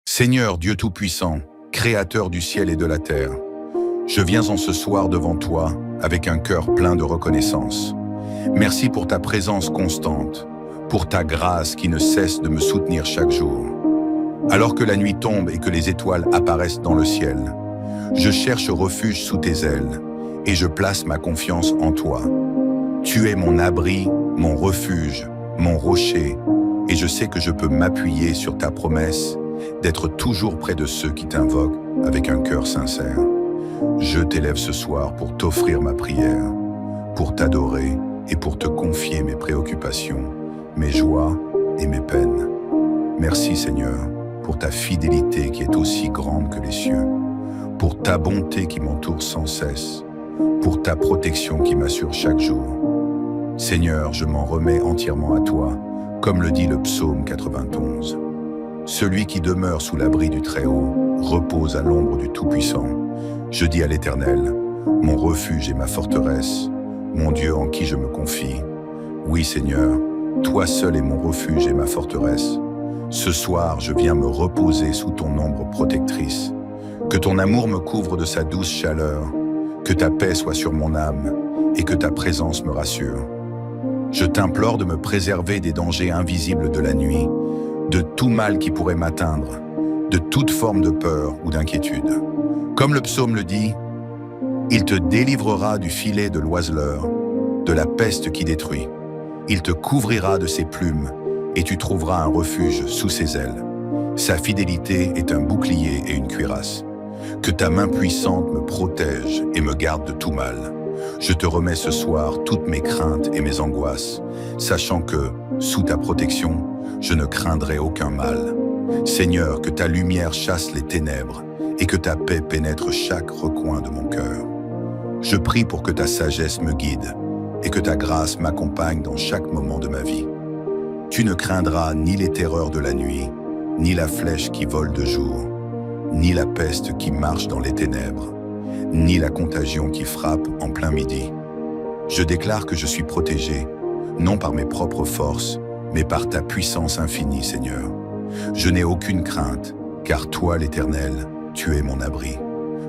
Seigneur Dieu Tout-Puissant, Créateur du ciel et de la terre, je viens en ce soir devant toi avec un cœur plein de reconnaissance. Merci pour ta présence constante, pour ta grâce qui ne cesse de me soutenir chaque jour. Alors que la nuit tombe et que les étoiles apparaissent dans le ciel, je cherche refuge sous tes ailes et je place ma confiance en toi. Tu es mon abri, mon refuge, mon rocher, et je sais que je peux m'appuyer sur ta promesse d'être toujours près de ceux qui t'invoquent avec un cœur sincère. Je t'élève ce soir pour t'offrir ma prière, pour t'adorer et pour te confier mes préoccupations, mes joies et mes peines. Merci Seigneur pour ta fidélité qui est aussi grande que les cieux, pour ta bonté qui m'entoure sans cesse, pour ta protection qui m'assure chaque jour. Seigneur, je m'en remets entièrement à toi, comme le dit le psaume 91. Celui qui demeure sous l'abri du Très-Haut repose à l'ombre du Tout-Puissant. Je dis à l'Éternel, mon refuge et ma forteresse, mon Dieu en qui je me confie. Oui Seigneur, toi seul es mon refuge et ma forteresse. Ce soir, je viens me reposer sous ton ombre protectrice. Que ton amour me couvre de sa douce chaleur, que ta paix soit sur mon âme et que ta présence me rassure. Je t'implore de me préserver des dangers invisibles de la nuit, de tout mal qui pourrait m'atteindre, de toute forme de peur ou d'inquiétude. Comme le psaume le dit, il te délivrera du filet de l'oiseleur, de la peste qui détruit. Il te couvrira de ses plumes et tu trouveras un refuge sous ses ailes. Sa fidélité est un bouclier et une cuirasse. Que ta main puissante me protège et me garde de tout mal. Je te remets ce soir toutes mes craintes et mes angoisses, sachant que, sous ta protection, je ne craindrai aucun mal. Seigneur, que ta lumière chasse les ténèbres et que ta paix pénètre chaque recoin de mon cœur. Je prie pour que ta sagesse me guide et que ta grâce m'accompagne dans chaque moment de ma vie. Tu ne craindras ni les terreurs de la nuit, ni la flèche qui vole de jour, ni la peste qui marche dans les ténèbres, ni la contagion qui frappe en plein midi. Je déclare que je suis protégé, non par mes propres forces, mais par ta puissance infinie, Seigneur. Je n'ai aucune crainte, car toi, l'Éternel, tu es mon abri.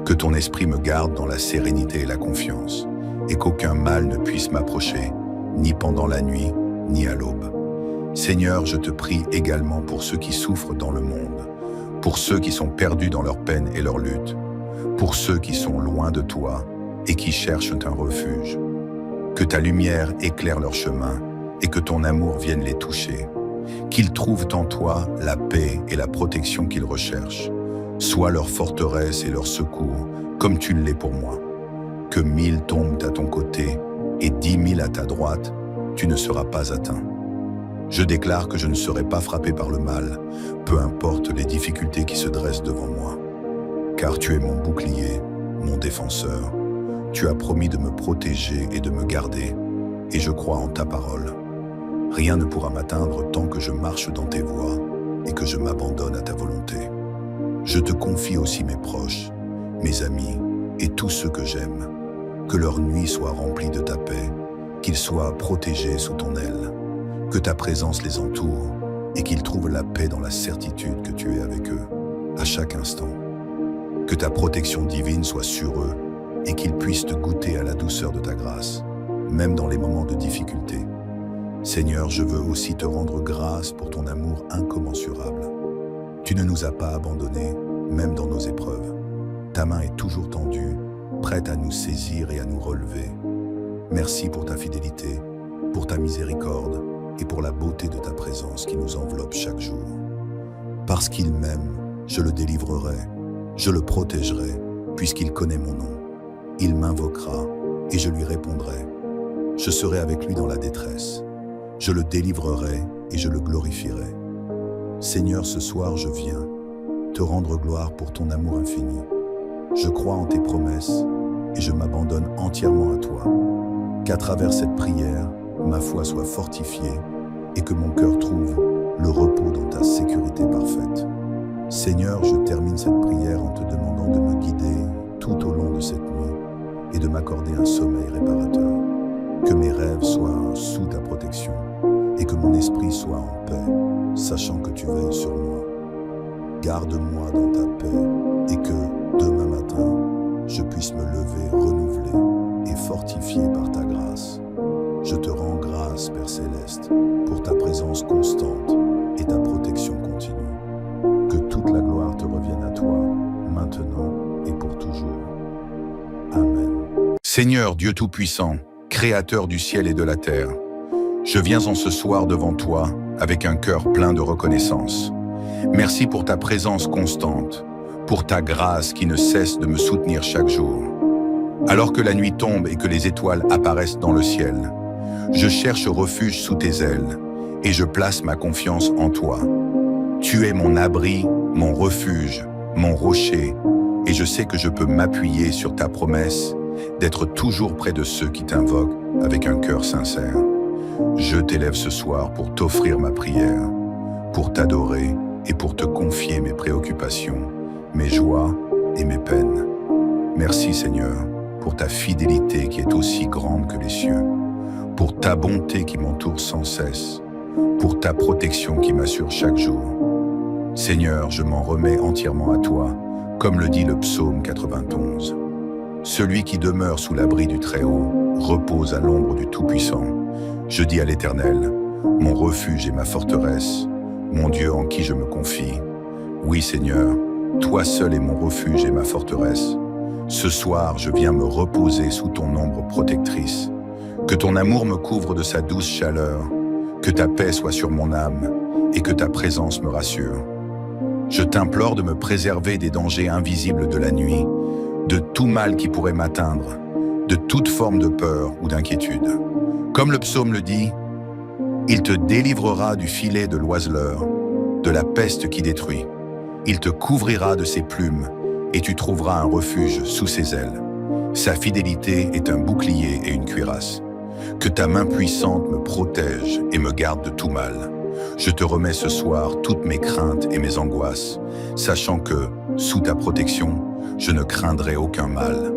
Que ton esprit me garde dans la sérénité et la confiance, et qu'aucun mal ne puisse m'approcher, ni pendant la nuit, ni à l'aube. Seigneur, je te prie également pour ceux qui souffrent dans le monde, pour ceux qui sont perdus dans leur peine et leur lutte, pour ceux qui sont loin de toi et qui cherchent un refuge. Que ta lumière éclaire leur chemin et que ton amour vienne les toucher. Qu'ils trouvent en toi la paix et la protection qu'ils recherchent. Sois leur forteresse et leur secours, comme tu l'es pour moi. Que 1000 tombent à ton côté et 10 000 à ta droite, tu ne seras pas atteint. Je déclare que je ne serai pas frappé par le mal, peu importe les difficultés qui se dressent devant moi. Car tu es mon bouclier, mon défenseur. Tu as promis de me protéger et de me garder, et je crois en ta parole. Rien ne pourra m'atteindre tant que je marche dans tes voies et que je m'abandonne à ta volonté. Je te confie aussi mes proches, mes amis et tous ceux que j'aime. Que leur nuit soit remplie de ta paix, qu'ils soient protégés sous ton aile. Que ta présence les entoure et qu'ils trouvent la paix dans la certitude que tu es avec eux, à chaque instant. Que ta protection divine soit sur eux et qu'ils puissent te goûter à la douceur de ta grâce, même dans les moments de difficulté. Seigneur, je veux aussi te rendre grâce pour ton amour incommensurable. Tu ne nous as pas abandonnés, même dans nos épreuves. Ta main est toujours tendue, prête à nous saisir et à nous relever. Merci pour ta fidélité, pour ta miséricorde et pour la beauté de ta présence qui nous enveloppe chaque jour. Parce qu'il m'aime, je le délivrerai, je le protégerai, puisqu'il connaît mon nom. Il m'invoquera et je lui répondrai. Je serai avec lui dans la détresse. Je le délivrerai et je le glorifierai. Seigneur, ce soir je viens te rendre gloire pour ton amour infini. Je crois en tes promesses et je m'abandonne entièrement à toi. Qu'à travers cette prière, ma foi soit fortifiée et que mon cœur trouve le repos dans ta sécurité parfaite. Seigneur, je termine cette prière en te demandant de me guider tout au long de cette nuit et de m'accorder un sommeil réparateur. Que mes rêves soient sous ta protection et que mon esprit soit en paix, sachant que tu veilles sur moi. garde-moi dans ta paix et que, demain matin, je puisse me lever renouvelé et fortifié par ta grâce. Je te rends grâce, Père Céleste, pour ta présence constante et ta protection continue. Que toute la gloire te revienne à toi, maintenant et pour toujours. Amen. Seigneur Dieu Tout-Puissant, Créateur du ciel et de la terre, je viens en ce soir devant toi avec un cœur plein de reconnaissance. Merci pour ta présence constante, pour ta grâce qui ne cesse de me soutenir chaque jour. Alors que la nuit tombe et que les étoiles apparaissent dans le ciel, je cherche refuge sous tes ailes et je place ma confiance en toi. Tu es mon abri, mon refuge, mon rocher, et je sais que je peux m'appuyer sur ta promesse d'être toujours près de ceux qui t'invoquent avec un cœur sincère. Je t'élève ce soir pour t'offrir ma prière, pour t'adorer et pour te confier mes préoccupations, mes joies et mes peines. Merci Seigneur pour ta fidélité qui est aussi grande que les cieux, pour ta bonté qui m'entoure sans cesse, pour ta protection qui m'assure chaque jour. Seigneur, je m'en remets entièrement à toi, comme le dit le psaume 91. Celui qui demeure sous l'abri du Très-Haut repose à l'ombre du Tout-Puissant. Je dis à l'Éternel, mon refuge et ma forteresse, mon Dieu en qui je me confie. Oui Seigneur, toi seul es mon refuge et ma forteresse. Ce soir, je viens me reposer sous ton ombre protectrice. Que ton amour me couvre de sa douce chaleur, que ta paix soit sur mon âme et que ta présence me rassure. Je t'implore de me préserver des dangers invisibles de la nuit, de tout mal qui pourrait m'atteindre, de toute forme de peur ou d'inquiétude. Comme le psaume le dit, il te délivrera du filet de l'oiseleur, de la peste qui détruit. Il te couvrira de ses plumes et tu trouveras un refuge sous ses ailes. Sa fidélité est un bouclier et une cuirasse. Que ta main puissante me protège et me garde de tout mal. Je te remets ce soir toutes mes craintes et mes angoisses, sachant que, sous ta protection, je ne craindrai aucun mal.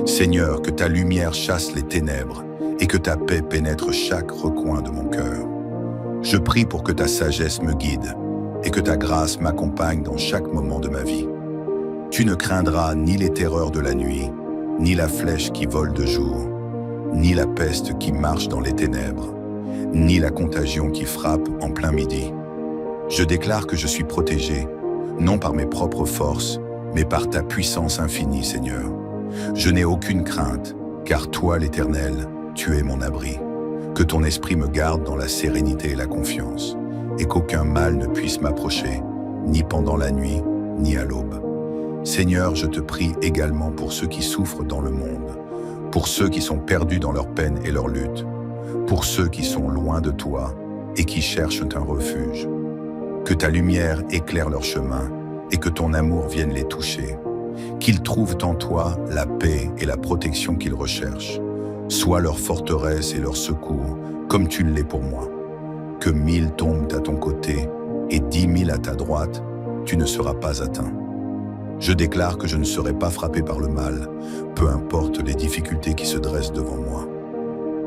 Seigneur, que ta lumière chasse les ténèbres et que ta paix pénètre chaque recoin de mon cœur. Je prie pour que ta sagesse me guide et que ta grâce m'accompagne dans chaque moment de ma vie. Tu ne craindras ni les terreurs de la nuit, ni la flèche qui vole de jour, ni la peste qui marche dans les ténèbres, ni la contagion qui frappe en plein midi. Je déclare que je suis protégé, non par mes propres forces, mais par ta puissance infinie, Seigneur. Je n'ai aucune crainte, car toi, l'Éternel, tu es mon abri. Que ton esprit me garde dans la sérénité et la confiance, et qu'aucun mal ne puisse m'approcher, ni pendant la nuit, ni à l'aube. Seigneur, je te prie également pour ceux qui souffrent dans le monde, pour ceux qui sont perdus dans leurs peines et leurs luttes, pour ceux qui sont loin de toi et qui cherchent un refuge. Que ta lumière éclaire leur chemin et que ton amour vienne les toucher. Qu'ils trouvent en toi la paix et la protection qu'ils recherchent. Sois leur forteresse et leur secours, comme tu l'es pour moi. Que 1000 tombent à ton côté et 10 000 à ta droite, tu ne seras pas atteint. Je déclare que je ne serai pas frappé par le mal, peu importe les difficultés qui se dressent devant moi.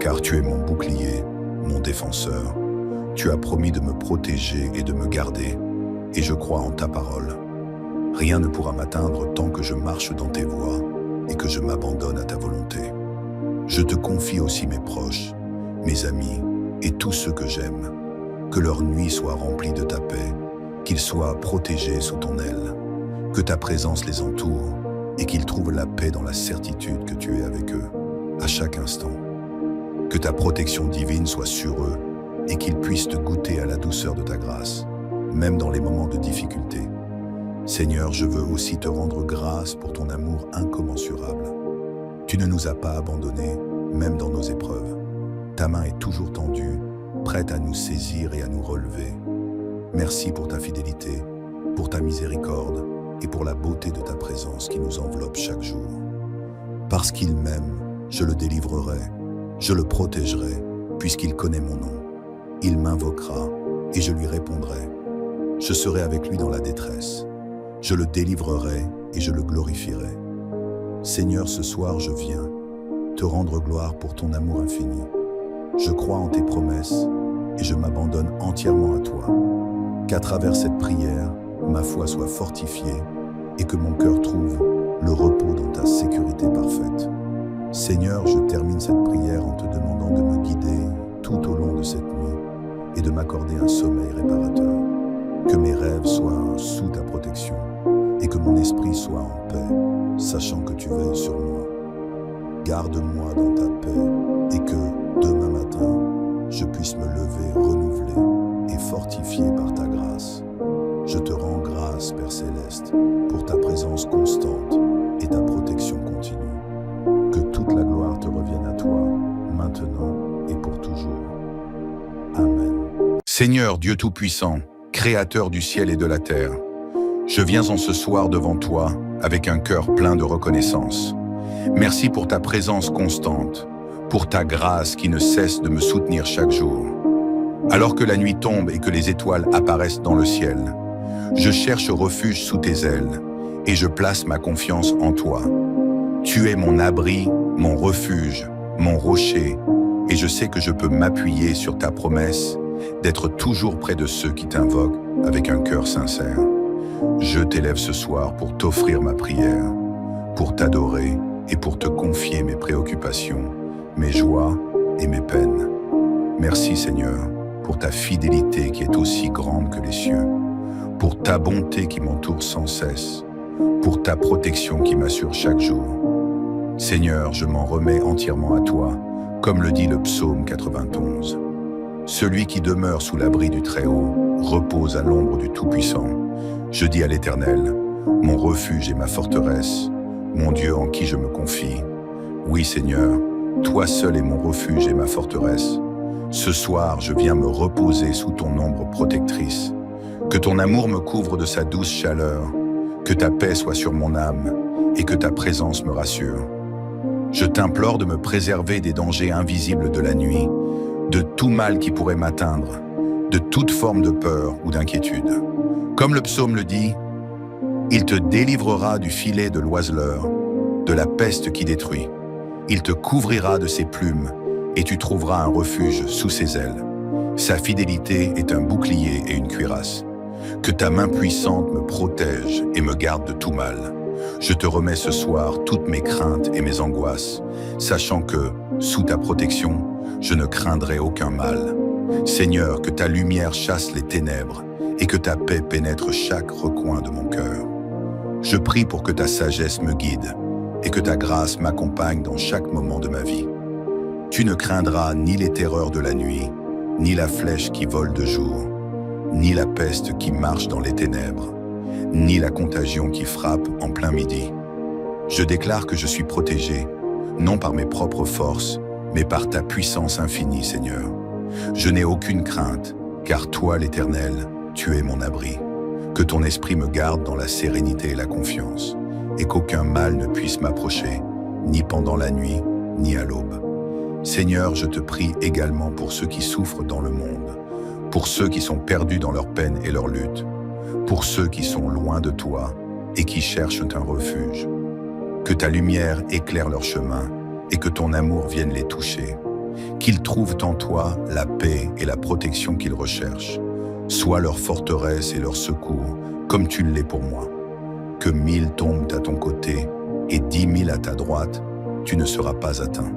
Car tu es mon bouclier, mon défenseur. Tu as promis de me protéger et de me garder, et je crois en ta parole. Rien ne pourra m'atteindre tant que je marche dans tes voies et que je m'abandonne à ta volonté. Je te confie aussi mes proches, mes amis et tous ceux que j'aime. Que leur nuit soit remplie de ta paix, qu'ils soient protégés sous ton aile. Que ta présence les entoure et qu'ils trouvent la paix dans la certitude que tu es avec eux, à chaque instant. Que ta protection divine soit sur eux et qu'ils puissent te goûter à la douceur de ta grâce, même dans les moments de difficulté. Seigneur, je veux aussi te rendre grâce pour ton amour incommensurable. Tu ne nous as pas abandonnés, même dans nos épreuves. Ta main est toujours tendue, prête à nous saisir et à nous relever. Merci pour ta fidélité, pour ta miséricorde et pour la beauté de ta présence qui nous enveloppe chaque jour. Parce qu'il m'aime, je le délivrerai, je le protégerai, puisqu'il connaît mon nom. Il m'invoquera et je lui répondrai. Je serai avec lui dans la détresse. Je le délivrerai et je le glorifierai. Seigneur, ce soir je viens te rendre gloire pour ton amour infini. Je crois en tes promesses et je m'abandonne entièrement à toi. Qu'à travers cette prière, ma foi soit fortifiée et que mon cœur trouve le repos dans ta sécurité parfaite. Seigneur, je termine cette prière en te demandant de me guider tout au long de cette nuit et de m'accorder un sommeil réparateur. Que mes rêves soient sous ta protection et que mon esprit soit en paix, sachant que tu veilles sur moi. Garde-moi dans ta paix et que, demain matin, je puisse me lever renouvelé et fortifié par ta grâce. Je te rends grâce, Père Céleste, pour ta présence constante et ta protection continue. Que toute la gloire te revienne à toi, maintenant et pour toujours. Amen. Seigneur Dieu Tout-Puissant, Créateur du ciel et de la terre, je viens en ce soir devant toi avec un cœur plein de reconnaissance. Merci pour ta présence constante, pour ta grâce qui ne cesse de me soutenir chaque jour. Alors que la nuit tombe et que les étoiles apparaissent dans le ciel, je cherche refuge sous tes ailes et je place ma confiance en toi. Tu es mon abri, mon refuge, mon rocher, et je sais que je peux m'appuyer sur ta promesse d'être toujours près de ceux qui t'invoquent avec un cœur sincère. Je t'élève ce soir pour t'offrir ma prière, pour t'adorer et pour te confier mes préoccupations, mes joies et mes peines. Merci Seigneur pour ta fidélité qui est aussi grande que les cieux, pour ta bonté qui m'entoure sans cesse, pour ta protection qui m'assure chaque jour. Seigneur, je m'en remets entièrement à toi, comme le dit le psaume 91. Celui qui demeure sous l'abri du Très-Haut repose à l'ombre du Tout-Puissant. Je dis à l'Éternel, mon refuge et ma forteresse, mon Dieu en qui je me confie. Oui Seigneur, toi seul es mon refuge et ma forteresse. Ce soir, je viens me reposer sous ton ombre protectrice. Que ton amour me couvre de sa douce chaleur, que ta paix soit sur mon âme et que ta présence me rassure. Je t'implore de me préserver des dangers invisibles de la nuit, de tout mal qui pourrait m'atteindre, de toute forme de peur ou d'inquiétude. Comme le psaume le dit, il te délivrera du filet de l'oiseleur, de la peste qui détruit. Il te couvrira de ses plumes et tu trouveras un refuge sous ses ailes. Sa fidélité est un bouclier et une cuirasse. Que ta main puissante me protège et me garde de tout mal. Je te remets ce soir toutes mes craintes et mes angoisses, sachant que, sous ta protection, je ne craindrai aucun mal. Seigneur, que ta lumière chasse les ténèbres et que ta paix pénètre chaque recoin de mon cœur. Je prie pour que ta sagesse me guide et que ta grâce m'accompagne dans chaque moment de ma vie. Tu ne craindras ni les terreurs de la nuit, ni la flèche qui vole de jour, ni la peste qui marche dans les ténèbres, ni la contagion qui frappe en plein midi. Je déclare que je suis protégé, non par mes propres forces, mais par ta puissance infinie, Seigneur. Je n'ai aucune crainte, car toi, l'Éternel, tu es mon abri. Que ton esprit me garde dans la sérénité et la confiance, et qu'aucun mal ne puisse m'approcher, ni pendant la nuit, ni à l'aube. Seigneur, je te prie également pour ceux qui souffrent dans le monde, pour ceux qui sont perdus dans leur peine et leur lutte, pour ceux qui sont loin de toi et qui cherchent un refuge. Que ta lumière éclaire leur chemin et que ton amour vienne les toucher. Qu'ils trouvent en toi la paix et la protection qu'ils recherchent. Sois leur forteresse et leur secours, comme tu l'es pour moi. Que 1000 tombent à ton côté et 10 000 à ta droite, tu ne seras pas atteint.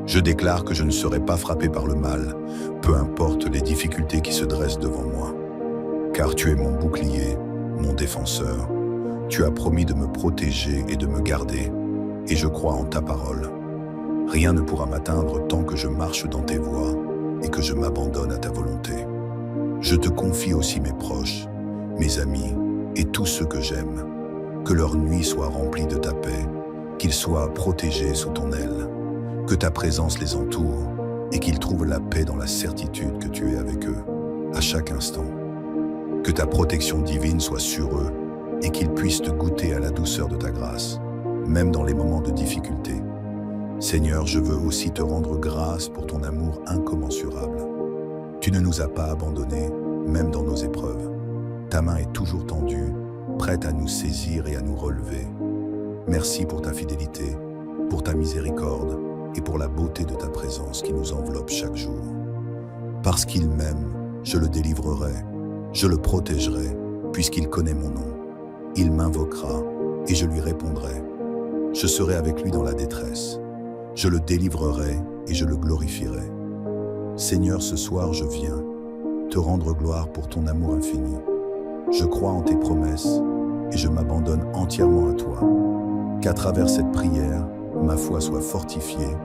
Je déclare que je ne serai pas frappé par le mal, peu importe les difficultés qui se dressent devant moi. Car tu es mon bouclier, mon défenseur. Tu as promis de me protéger et de me garder, et je crois en ta parole. Rien ne pourra m'atteindre tant que je marche dans tes voies et que je m'abandonne à ta volonté. Je te confie aussi mes proches, mes amis et tous ceux que j'aime. Que leur nuit soit remplie de ta paix, qu'ils soient protégés sous ton aile. Que ta présence les entoure et qu'ils trouvent la paix dans la certitude que tu es avec eux, à chaque instant. Que ta protection divine soit sur eux et qu'ils puissent te goûter à la douceur de ta grâce, même dans les moments de difficulté. Seigneur, je veux aussi te rendre grâce pour ton amour incommensurable. Tu ne nous as pas abandonnés, même dans nos épreuves. Ta main est toujours tendue, prête à nous saisir et à nous relever. Merci pour ta fidélité, pour ta miséricorde et pour la beauté de ta présence qui nous enveloppe chaque jour. Parce qu'il m'aime, je le délivrerai, je le protégerai puisqu'il connaît mon nom. Il m'invoquera et je lui répondrai. Je serai avec lui dans la détresse. Je le délivrerai et je le glorifierai. Seigneur, ce soir je viens te rendre gloire pour ton amour infini. Je crois en tes promesses et je m'abandonne entièrement à toi. Qu'à travers cette prière, ma foi soit fortifiée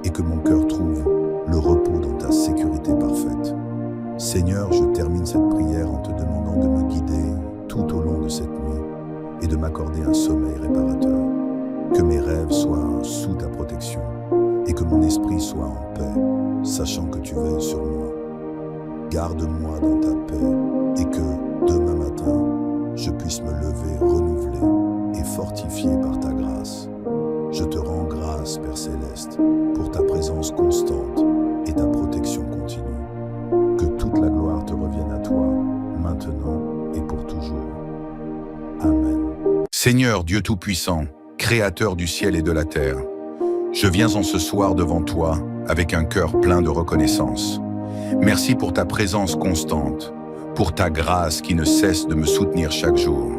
et que mon cœur trouve le repos dans ta sécurité parfaite. Seigneur, je termine cette prière en te demandant de me guider tout au long de cette nuit et de m'accorder un sommeil réparateur. Que mes rêves soient sous ta protection et que mon esprit soit en paix, sachant que tu veilles sur moi. Garde-moi dans ta paix et que, demain matin, je puisse me lever renouvelé et fortifié par ta grâce. Je te rends grâce, Père Céleste, pour ta présence constante et ta protection continue. Que toute la gloire te revienne à toi, maintenant et pour toujours. Amen. Seigneur Dieu Tout-Puissant, Créateur du ciel et de la terre, je viens en ce soir devant toi avec un cœur plein de reconnaissance. Merci pour ta présence constante, pour ta grâce qui ne cesse de me soutenir chaque jour.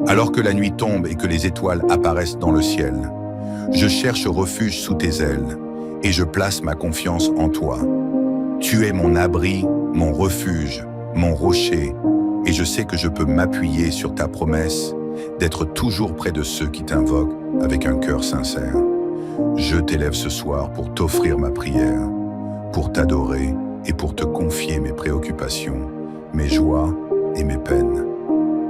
Alors que la nuit tombe et que les étoiles apparaissent dans le ciel, je cherche refuge sous tes ailes et je place ma confiance en toi. Tu es mon abri, mon refuge, mon rocher, et je sais que je peux m'appuyer sur ta promesse d'être toujours près de ceux qui t'invoquent avec un cœur sincère. Je t'élève ce soir pour t'offrir ma prière, pour t'adorer et pour te confier mes préoccupations, mes joies et mes peines.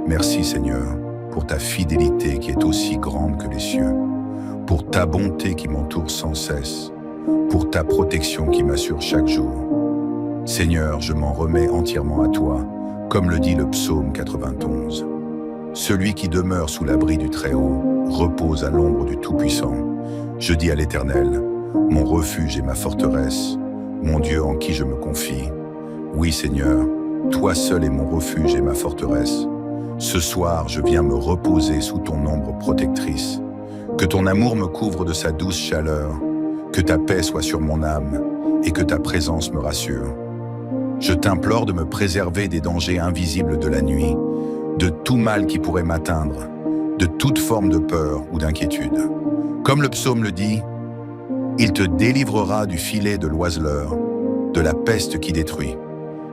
Merci Seigneur pour ta fidélité qui est aussi grande que les cieux, pour ta bonté qui m'entoure sans cesse, pour ta protection qui m'assure chaque jour. Seigneur, je m'en remets entièrement à toi, comme le dit le psaume 91. Celui qui demeure sous l'abri du Très-Haut repose à l'ombre du Tout-Puissant. Je dis à l'Éternel, mon refuge et ma forteresse, mon Dieu en qui je me confie. Oui Seigneur, toi seul es mon refuge et ma forteresse. Ce soir, je viens me reposer sous ton ombre protectrice. Que ton amour me couvre de sa douce chaleur, que ta paix soit sur mon âme et que ta présence me rassure. Je t'implore de me préserver des dangers invisibles de la nuit, de tout mal qui pourrait m'atteindre, de toute forme de peur ou d'inquiétude. Comme le psaume le dit, il te délivrera du filet de l'oiseleur, de la peste qui détruit.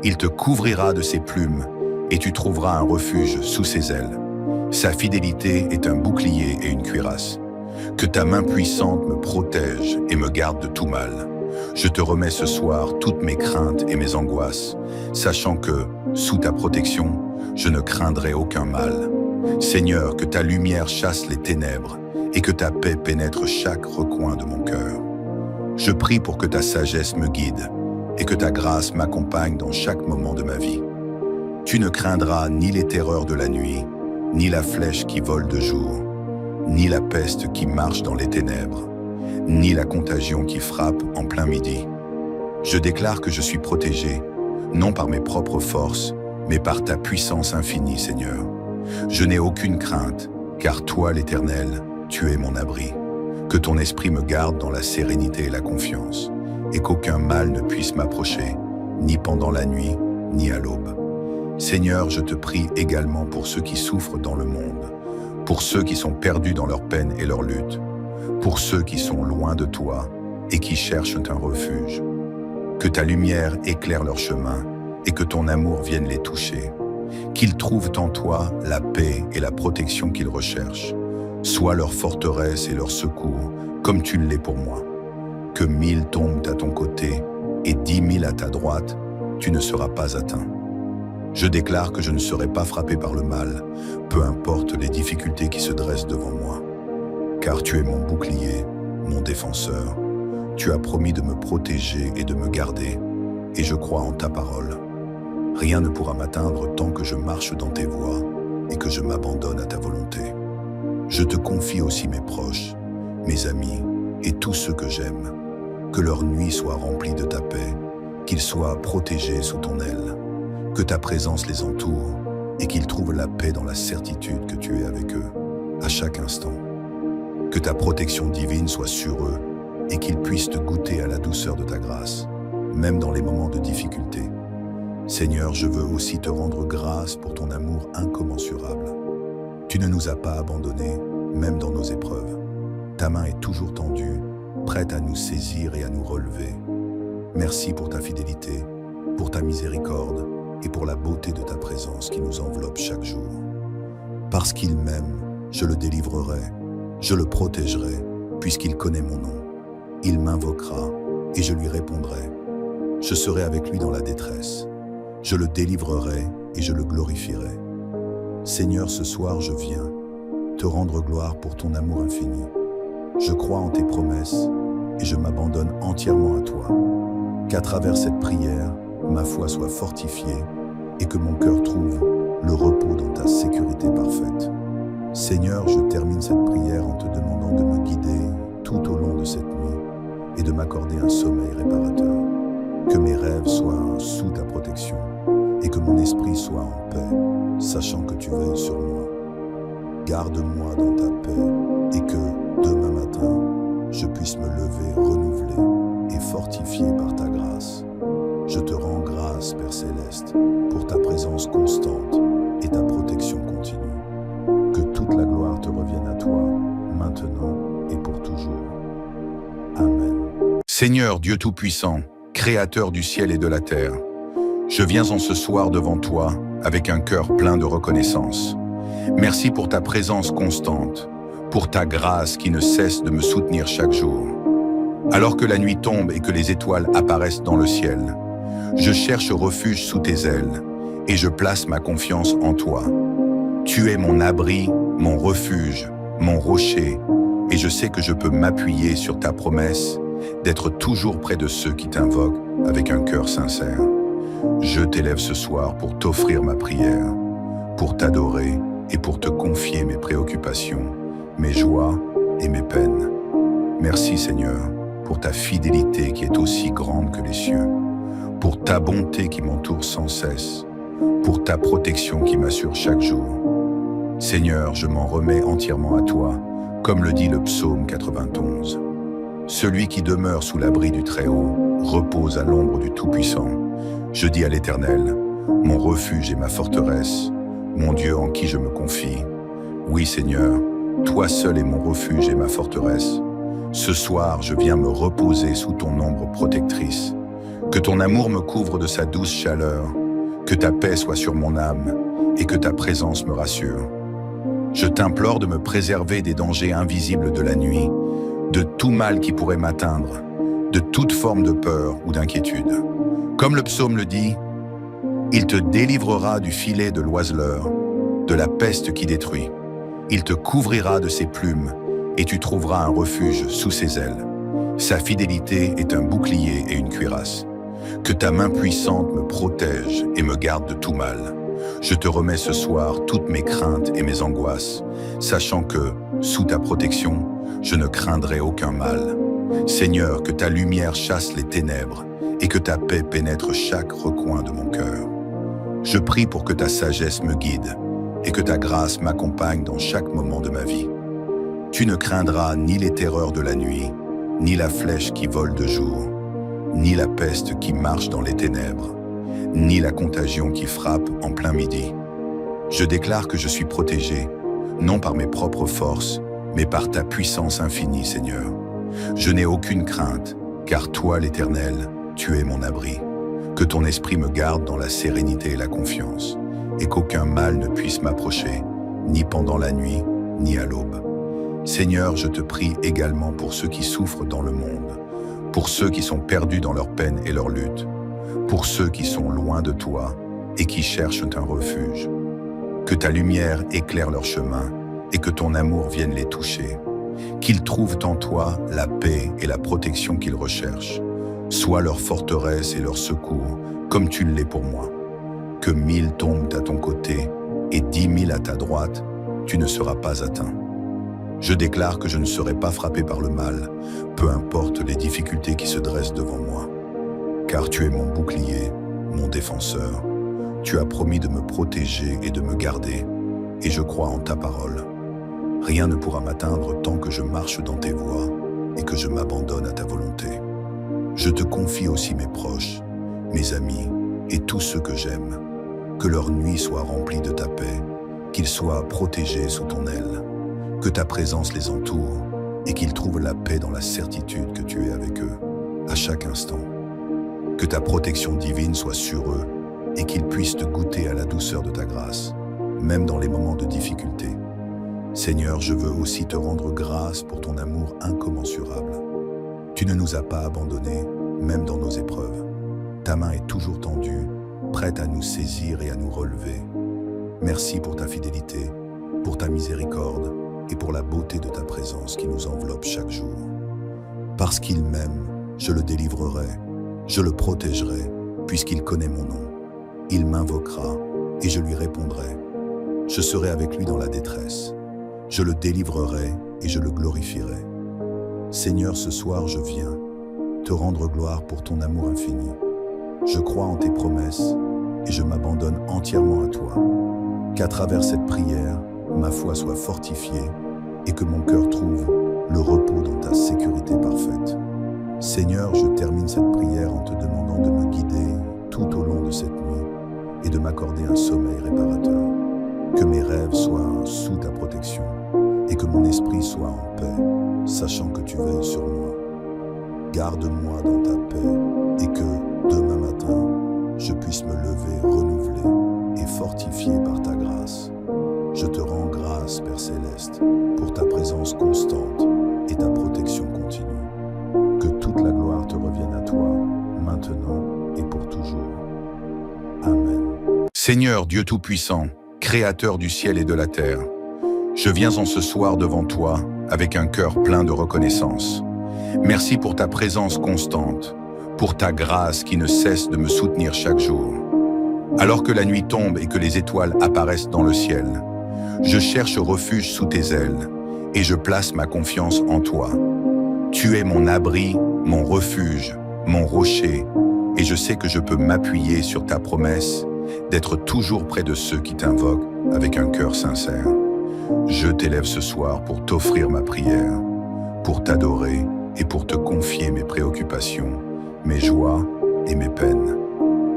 Il te couvrira de ses plumes et tu trouveras un refuge sous ses ailes. Sa fidélité est un bouclier et une cuirasse. Que ta main puissante me protège et me garde de tout mal. Je te remets ce soir toutes mes craintes et mes angoisses, sachant que, sous ta protection, je ne craindrai aucun mal. Seigneur, que ta lumière chasse les ténèbres et que ta paix pénètre chaque recoin de mon cœur. Je prie pour que ta sagesse me guide et que ta grâce m'accompagne dans chaque moment de ma vie. Tu ne craindras ni les terreurs de la nuit, ni la flèche qui vole de jour, ni la peste qui marche dans les ténèbres, ni la contagion qui frappe en plein midi. Je déclare que je suis protégé, non par mes propres forces, mais par ta puissance infinie, Seigneur. Je n'ai aucune crainte, car toi, l'Éternel, tu es mon abri. Que ton esprit me garde dans la sérénité et la confiance, et qu'aucun mal ne puisse m'approcher, ni pendant la nuit, ni à l'aube. Seigneur, je te prie également pour ceux qui souffrent dans le monde, pour ceux qui sont perdus dans leur peine et leur lutte, pour ceux qui sont loin de toi et qui cherchent un refuge. Que ta lumière éclaire leur chemin et que ton amour vienne les toucher. Qu'ils trouvent en toi la paix et la protection qu'ils recherchent. Sois leur forteresse et leur secours, comme tu l'es pour moi. Que 1000 tombent à ton côté et 10 000 à ta droite, tu ne seras pas atteint. Je déclare que je ne serai pas frappé par le mal, peu importe les difficultés qui se dressent devant moi. Car tu es mon bouclier, mon défenseur. Tu as promis de me protéger et de me garder, et je crois en ta parole. Rien ne pourra m'atteindre tant que je marche dans tes voies et que je m'abandonne à ta volonté. Je te confie aussi mes proches, mes amis et tous ceux que j'aime. Que leur nuit soit remplie de ta paix, qu'ils soient protégés sous ton aile. Que ta présence les entoure et qu'ils trouvent la paix dans la certitude que tu es avec eux, à chaque instant. Que ta protection divine soit sur eux et qu'ils puissent te goûter à la douceur de ta grâce, même dans les moments de difficulté. Seigneur, je veux aussi te rendre grâce pour ton amour incommensurable. Tu ne nous as pas abandonnés, même dans nos épreuves. Ta main est toujours tendue, prête à nous saisir et à nous relever. Merci pour ta fidélité, pour ta miséricorde et pour la beauté de ta présence qui nous enveloppe chaque jour. Parce qu'il m'aime, je le délivrerai, je le protégerai, puisqu'il connaît mon nom. Il m'invoquera et je lui répondrai. Je serai avec lui dans la détresse. Je le délivrerai et je le glorifierai. Seigneur, ce soir je viens te rendre gloire pour ton amour infini. Je crois en tes promesses et je m'abandonne entièrement à toi. Qu'à travers cette prière, ma foi soit fortifiée et que mon cœur trouve le repos dans ta sécurité parfaite. Seigneur, je termine cette prière en te demandant de me guider tout au long de cette nuit et de m'accorder un sommeil réparateur. Que mes rêves soient sous ta protection et que mon esprit soit en paix, sachant que tu veilles sur moi. Garde-moi dans ta paix et que, demain matin, je puisse me lever renouvelé et fortifié par ta grâce. Je te rends grâce, Père Céleste, pour ta présence constante et ta protection continue. Que toute la gloire te revienne à toi, maintenant et pour toujours. Amen. Seigneur Dieu Tout-Puissant, Créateur du ciel et de la terre, je viens en ce soir devant toi avec un cœur plein de reconnaissance. Merci pour ta présence constante, pour ta grâce qui ne cesse de me soutenir chaque jour. Alors que la nuit tombe et que les étoiles apparaissent dans le ciel, je cherche refuge sous tes ailes et je place ma confiance en toi. Tu es mon abri, mon refuge, mon rocher, et je sais que je peux m'appuyer sur ta promesse d'être toujours près de ceux qui t'invoquent avec un cœur sincère. Je t'élève ce soir pour t'offrir ma prière, pour t'adorer et pour te confier mes préoccupations, mes joies et mes peines. Merci Seigneur pour ta fidélité qui est aussi grande que les cieux, pour ta bonté qui m'entoure sans cesse, pour ta protection qui m'assure chaque jour. Seigneur, je m'en remets entièrement à toi, comme le dit le psaume 91. Celui qui demeure sous l'abri du Très-Haut repose à l'ombre du Tout-Puissant. Je dis à l'Éternel, mon refuge et ma forteresse, mon Dieu en qui je me confie. Oui Seigneur, toi seul es mon refuge et ma forteresse. Ce soir, je viens me reposer sous ton ombre protectrice. Que ton amour me couvre de sa douce chaleur, que ta paix soit sur mon âme et que ta présence me rassure. Je t'implore de me préserver des dangers invisibles de la nuit, de tout mal qui pourrait m'atteindre, de toute forme de peur ou d'inquiétude. Comme le psaume le dit, il te délivrera du filet de l'oiseleur, de la peste qui détruit. Il te couvrira de ses plumes et tu trouveras un refuge sous ses ailes. Sa fidélité est un bouclier et une cuirasse. Que ta main puissante me protège et me garde de tout mal. Je te remets ce soir toutes mes craintes et mes angoisses, sachant que, sous ta protection, je ne craindrai aucun mal. Seigneur, que ta lumière chasse les ténèbres et que ta paix pénètre chaque recoin de mon cœur. Je prie pour que ta sagesse me guide et que ta grâce m'accompagne dans chaque moment de ma vie. Tu ne craindras ni les terreurs de la nuit, ni la flèche qui vole de jour, ni la peste qui marche dans les ténèbres, ni la contagion qui frappe en plein midi. Je déclare que je suis protégé, non par mes propres forces, mais par ta puissance infinie, Seigneur. Je n'ai aucune crainte, car toi, l'Éternel, tu es mon abri. Que ton esprit me garde dans la sérénité et la confiance, et qu'aucun mal ne puisse m'approcher, ni pendant la nuit, ni à l'aube. Seigneur, je te prie également pour ceux qui souffrent dans le monde, pour ceux qui sont perdus dans leurs peines et leurs luttes, pour ceux qui sont loin de toi et qui cherchent un refuge. Que ta lumière éclaire leur chemin et que ton amour vienne les toucher. Qu'ils trouvent en toi la paix et la protection qu'ils recherchent. Sois leur forteresse et leur secours, comme tu l'es pour moi. Que 1000 tombent à ton côté et 10 000 à ta droite, tu ne seras pas atteint. Je déclare que je ne serai pas frappé par le mal, peu importe les difficultés qui se dressent devant moi. Car tu es mon bouclier, mon défenseur. Tu as promis de me protéger et de me garder, et je crois en ta parole. Rien ne pourra m'atteindre tant que je marche dans tes voies et que je m'abandonne à ta volonté. Je te confie aussi mes proches, mes amis et tous ceux que j'aime. Que leur nuit soit remplie de ta paix, qu'ils soient protégés sous ton aile. Que ta présence les entoure et qu'ils trouvent la paix dans la certitude que tu es avec eux, à chaque instant. Que ta protection divine soit sur eux et qu'ils puissent te goûter à la douceur de ta grâce, même dans les moments de difficulté. Seigneur, je veux aussi te rendre grâce pour ton amour incommensurable. Tu ne nous as pas abandonnés, même dans nos épreuves. Ta main est toujours tendue, prête à nous saisir et à nous relever. Merci pour ta fidélité, pour ta miséricorde et pour la beauté de ta présence qui nous enveloppe chaque jour. Parce qu'il m'aime, je le délivrerai, je le protégerai, puisqu'il connaît mon nom. Il m'invoquera et je lui répondrai. Je serai avec lui dans la détresse. Je le délivrerai et je le glorifierai. Seigneur, ce soir je viens te rendre gloire pour ton amour infini. Je crois en tes promesses et je m'abandonne entièrement à toi. Qu'à travers cette prière, ma foi soit fortifiée et que mon cœur trouve le repos dans ta sécurité parfaite. Seigneur, je termine cette prière en te demandant de me guider tout au long de cette nuit et de m'accorder un sommeil réparateur. Que mes rêves soient sous ta protection et que mon esprit soit en paix, sachant que tu veilles sur moi. Garde-moi dans ta paix et que, demain matin, je puisse me lever renouvelé et fortifié par ta grâce. Je te rends grâce, Père Céleste, pour ta présence constante et ta protection continue. Que toute la gloire te revienne à toi, maintenant et pour toujours. Amen. Seigneur Dieu Tout-Puissant, Créateur du ciel et de la terre, je viens en ce soir devant toi avec un cœur plein de reconnaissance. Merci pour ta présence constante, pour ta grâce qui ne cesse de me soutenir chaque jour. Alors que la nuit tombe et que les étoiles apparaissent dans le ciel, je cherche refuge sous tes ailes et je place ma confiance en toi. Tu es mon abri, mon refuge, mon rocher, et je sais que je peux m'appuyer sur ta promesse d'être toujours près de ceux qui t'invoquent avec un cœur sincère. Je t'élève ce soir pour t'offrir ma prière, pour t'adorer et pour te confier mes préoccupations, mes joies et mes peines.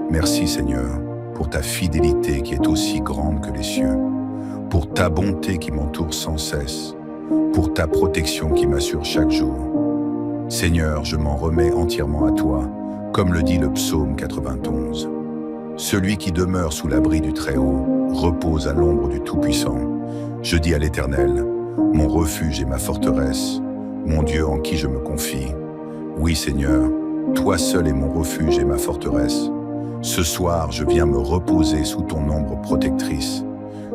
Merci Seigneur pour ta fidélité qui est aussi grande que les cieux, pour ta bonté qui m'entoure sans cesse, pour ta protection qui m'assure chaque jour. Seigneur, je m'en remets entièrement à toi, comme le dit le psaume 91. Celui qui demeure sous l'abri du Très-Haut repose à l'ombre du Tout-Puissant. Je dis à l'Éternel, mon refuge et ma forteresse, mon Dieu en qui je me confie. Oui Seigneur, toi seul es mon refuge et ma forteresse. Ce soir, je viens me reposer sous ton ombre protectrice.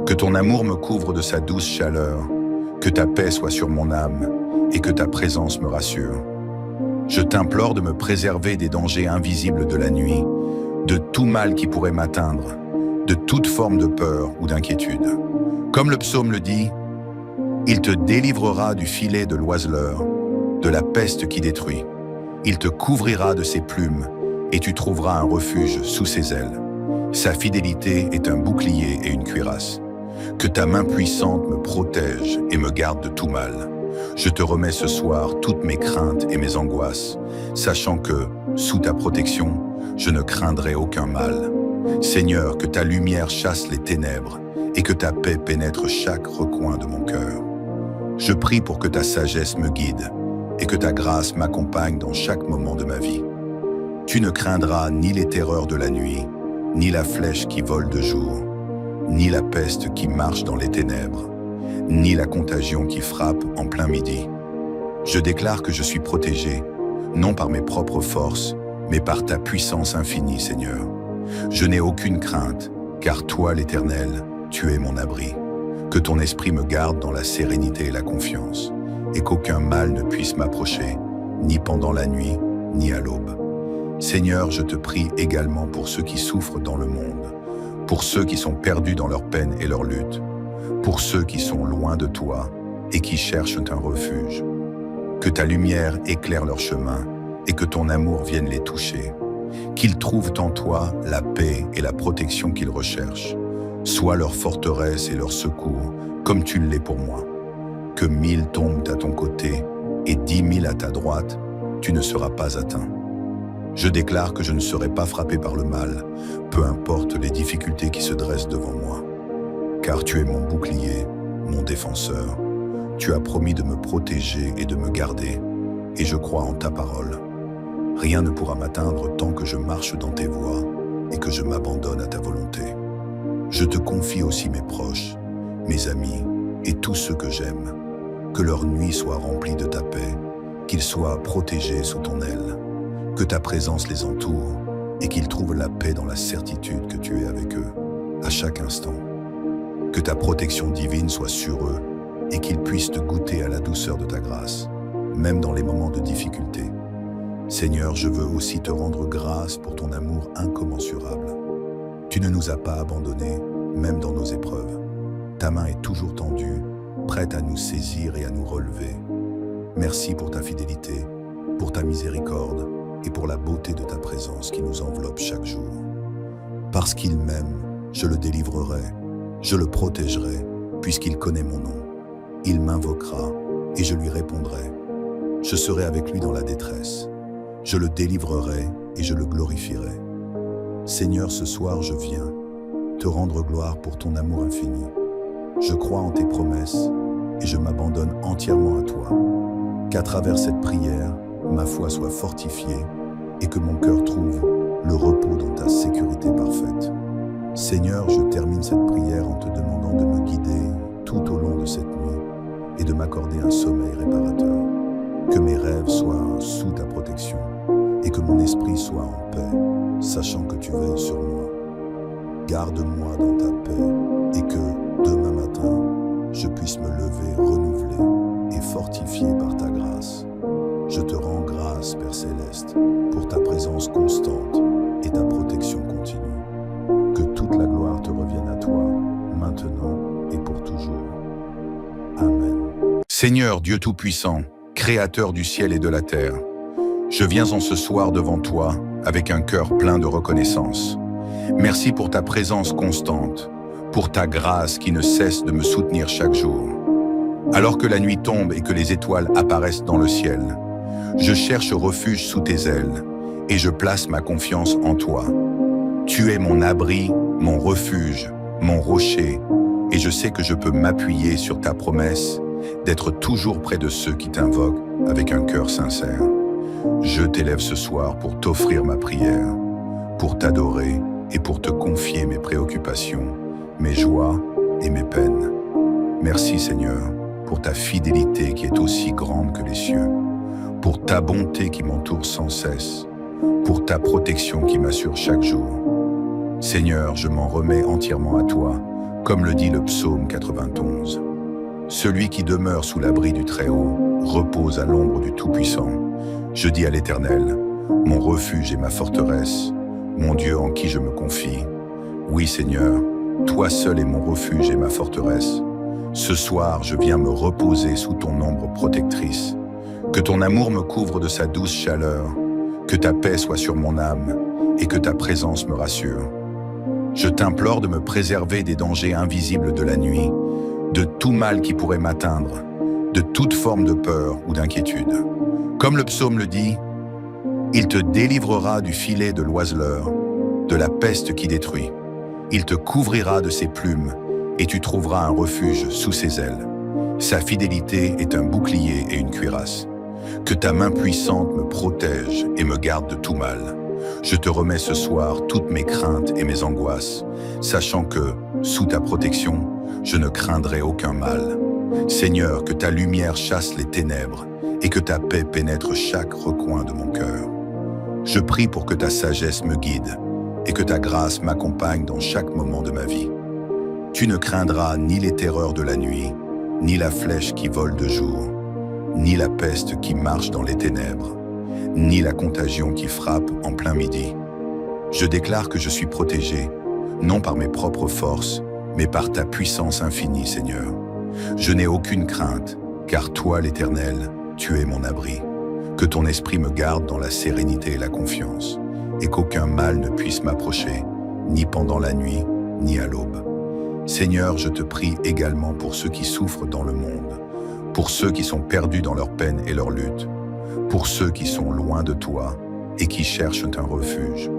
Que ton amour me couvre de sa douce chaleur, que ta paix soit sur mon âme et que ta présence me rassure. Je t'implore de me préserver des dangers invisibles de la nuit, de tout mal qui pourrait m'atteindre, de toute forme de peur ou d'inquiétude. Comme le psaume le dit, il te délivrera du filet de l'oiseleur, de la peste qui détruit. Il te couvrira de ses plumes et tu trouveras un refuge sous ses ailes. Sa fidélité est un bouclier et une cuirasse. Que ta main puissante me protège et me garde de tout mal. Je te remets ce soir toutes mes craintes et mes angoisses, sachant que, sous ta protection, je ne craindrai aucun mal. Seigneur, que ta lumière chasse les ténèbres et que ta paix pénètre chaque recoin de mon cœur. Je prie pour que ta sagesse me guide et que ta grâce m'accompagne dans chaque moment de ma vie. Tu ne craindras ni les terreurs de la nuit, ni la flèche qui vole de jour, ni la peste qui marche dans les ténèbres, ni la contagion qui frappe en plein midi. Je déclare que je suis protégé, non par mes propres forces, mais par ta puissance infinie, Seigneur. Je n'ai aucune crainte, car toi, l'Éternel, tu es mon abri. Que ton esprit me garde dans la sérénité et la confiance, et qu'aucun mal ne puisse m'approcher, ni pendant la nuit, ni à l'aube. Seigneur, je te prie également pour ceux qui souffrent dans le monde, pour ceux qui sont perdus dans leur peine et leur lutte, pour ceux qui sont loin de toi et qui cherchent un refuge. Que ta lumière éclaire leur chemin et que ton amour vienne les toucher. Qu'ils trouvent en toi la paix et la protection qu'ils recherchent. Sois leur forteresse et leur secours, comme tu l'es pour moi. Que 1000 tombent à ton côté et 10 000 à ta droite, tu ne seras pas atteint. Je déclare que je ne serai pas frappé par le mal, peu peu importe les difficultés qui se dressent devant moi. Car tu es mon bouclier, mon défenseur. Tu as promis de me protéger et de me garder, et je crois en ta parole. Rien ne pourra m'atteindre tant que je marche dans tes voies et que je m'abandonne à ta volonté. Je te confie aussi mes proches, mes amis et tous ceux que j'aime. Que leur nuit soit remplie de ta paix, qu'ils soient protégés sous ton aile. Que ta présence les entoure et qu'ils trouvent la paix dans la certitude que tu es avec eux, à chaque instant. Que ta protection divine soit sur eux et qu'ils puissent te goûter à la douceur de ta grâce, même dans les moments de difficulté. Seigneur, je veux aussi te rendre grâce pour ton amour incommensurable. Tu ne nous as pas abandonnés, même dans nos épreuves. Ta main est toujours tendue, prête à nous saisir et à nous relever. Merci pour ta fidélité, pour ta miséricorde et pour la beauté de ta présence qui nous enveloppe chaque jour. Parce qu'il m'aime, je le délivrerai, je le protégerai, puisqu'il connaît mon nom. Il m'invoquera et je lui répondrai. Je serai avec lui dans la détresse. Je le délivrerai et je le glorifierai. Seigneur, ce soir je viens te rendre gloire pour ton amour infini. Je crois en tes promesses et je m'abandonne entièrement à toi. Qu'à travers cette prière, ma foi soit fortifiée et que mon cœur trouve le repos dans ta sécurité parfaite. Seigneur, je termine cette prière en te demandant de me guider tout au long de cette nuit et de m'accorder un sommeil réparateur. Que mes rêves soient sous ta protection et que mon esprit soit en paix, sachant que tu veilles sur moi. Garde-moi dans ta paix et que, demain matin, je puisse me lever renouvelé et fortifié par ta grâce. Je te rends grâce, Père Céleste, pour ta présence constante et ta protection continue. Que toute la gloire te revienne à toi, maintenant et pour toujours. Amen. Seigneur Dieu Tout-Puissant, Créateur du ciel et de la terre, je viens en ce soir devant toi avec un cœur plein de reconnaissance. Merci pour ta présence constante, pour ta grâce qui ne cesse de me soutenir chaque jour. Alors que la nuit tombe et que les étoiles apparaissent dans le ciel, je cherche refuge sous tes ailes et je place ma confiance en toi. Tu es mon abri, mon refuge, mon rocher, et je sais que je peux m'appuyer sur ta promesse d'être toujours près de ceux qui t'invoquent avec un cœur sincère. Je t'élève ce soir pour t'offrir ma prière, pour t'adorer et pour te confier mes préoccupations, mes joies et mes peines. Merci Seigneur pour ta fidélité qui est aussi grande que les cieux, pour ta bonté qui m'entoure sans cesse, pour ta protection qui m'assure chaque jour. Seigneur, je m'en remets entièrement à toi, comme le dit le psaume 91. Celui qui demeure sous l'abri du Très-Haut repose à l'ombre du Tout-Puissant. Je dis à l'Éternel, mon refuge et ma forteresse, mon Dieu en qui je me confie. Oui Seigneur, toi seul es mon refuge et ma forteresse. Ce soir, je viens me reposer sous ton ombre protectrice. Que ton amour me couvre de sa douce chaleur, que ta paix soit sur mon âme et que ta présence me rassure. Je t'implore de me préserver des dangers invisibles de la nuit, de tout mal qui pourrait m'atteindre, de toute forme de peur ou d'inquiétude. Comme le psaume le dit, il te délivrera du filet de l'oiseleur, de la peste qui détruit. Il te couvrira de ses plumes et tu trouveras un refuge sous ses ailes. Sa fidélité est un bouclier et une cuirasse. Que ta main puissante me protège et me garde de tout mal. Je te remets ce soir toutes mes craintes et mes angoisses, sachant que, sous ta protection, je ne craindrai aucun mal. Seigneur, que ta lumière chasse les ténèbres et que ta paix pénètre chaque recoin de mon cœur. Je prie pour que ta sagesse me guide et que ta grâce m'accompagne dans chaque moment de ma vie. Tu ne craindras ni les terreurs de la nuit, ni la flèche qui vole de jour, ni la peste qui marche dans les ténèbres, ni la contagion qui frappe en plein midi. Je déclare que je suis protégé, non par mes propres forces, mais par ta puissance infinie, Seigneur. Je n'ai aucune crainte, car toi, l'Éternel, tu es mon abri. Que ton esprit me garde dans la sérénité et la confiance, et qu'aucun mal ne puisse m'approcher, ni pendant la nuit, ni à l'aube. Seigneur, je te prie également pour ceux qui souffrent dans le monde, pour ceux qui sont perdus dans leur peine et leur lutte, pour ceux qui sont loin de toi et qui cherchent un refuge.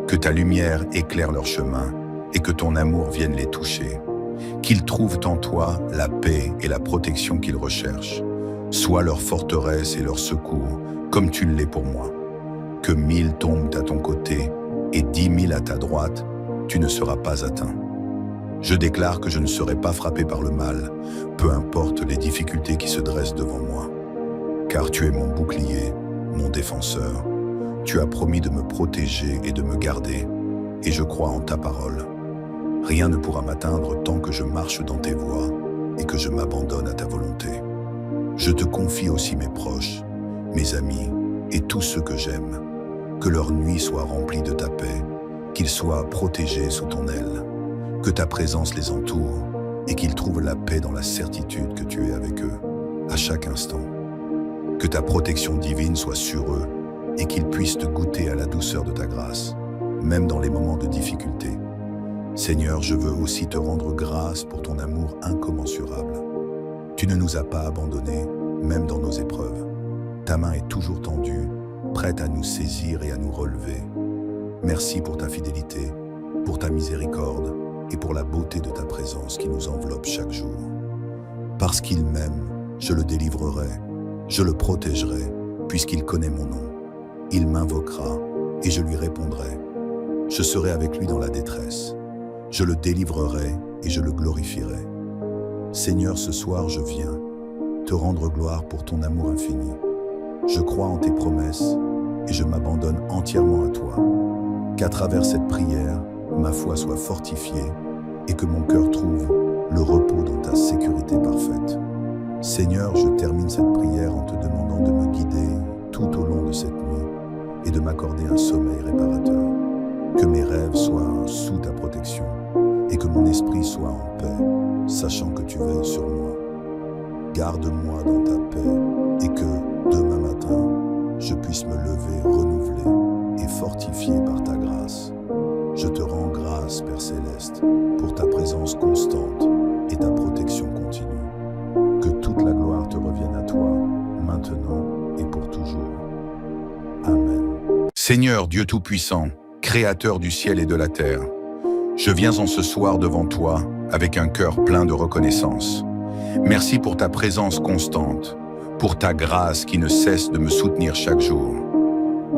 Que ta lumière éclaire leur chemin et que ton amour vienne les toucher. Qu'ils trouvent en toi la paix et la protection qu'ils recherchent. Sois leur forteresse et leur secours, comme tu l'es pour moi. Que 1000 tombent à ton côté et 10 000 à ta droite, tu ne seras pas atteint. Je déclare que je ne serai pas frappé par le mal, peu importe les difficultés qui se dressent devant moi. Car tu es mon bouclier, mon défenseur. Tu as promis de me protéger et de me garder, et je crois en ta parole. Rien ne pourra m'atteindre tant que je marche dans tes voies et que je m'abandonne à ta volonté. Je te confie aussi mes proches, mes amis et tous ceux que j'aime. Que leur nuit soit remplie de ta paix, qu'ils soient protégés sous ton aile. Que ta présence les entoure et qu'ils trouvent la paix dans la certitude que tu es avec eux, à chaque instant. Que ta protection divine soit sur eux et qu'ils puissent te goûter à la douceur de ta grâce, même dans les moments de difficulté. Seigneur, je veux aussi te rendre grâce pour ton amour incommensurable. Tu ne nous as pas abandonnés, même dans nos épreuves. Ta main est toujours tendue, prête à nous saisir et à nous relever. Merci pour ta fidélité, pour ta miséricorde et pour la beauté de ta présence qui nous enveloppe chaque jour. Parce qu'il m'aime, je le délivrerai, je le protégerai, puisqu'il connaît mon nom. Il m'invoquera et je lui répondrai. Je serai avec lui dans la détresse. Je le délivrerai et je le glorifierai. Seigneur, ce soir je viens te rendre gloire pour ton amour infini. Je crois en tes promesses et je m'abandonne entièrement à toi. Qu'à travers cette prière, ma foi soit fortifiée et que mon cœur trouve le repos dans ta sécurité parfaite. Seigneur, je termine cette prière en te demandant de me guider tout au long de cette nuit et de m'accorder un sommeil réparateur. Que mes rêves soient sous ta protection et que mon esprit soit en paix, sachant que tu veilles sur moi. Garde-moi dans ta paix et que, demain matin, je puisse me lever renouvelé et fortifié par ta grâce. Je te rends grâce, Père Céleste, pour ta présence constante et ta protection continue. Que toute la gloire te revienne à toi, maintenant et pour toujours. Amen. Seigneur Dieu Tout-Puissant, Créateur du ciel et de la terre, je viens en ce soir devant toi avec un cœur plein de reconnaissance. Merci pour ta présence constante, pour ta grâce qui ne cesse de me soutenir chaque jour.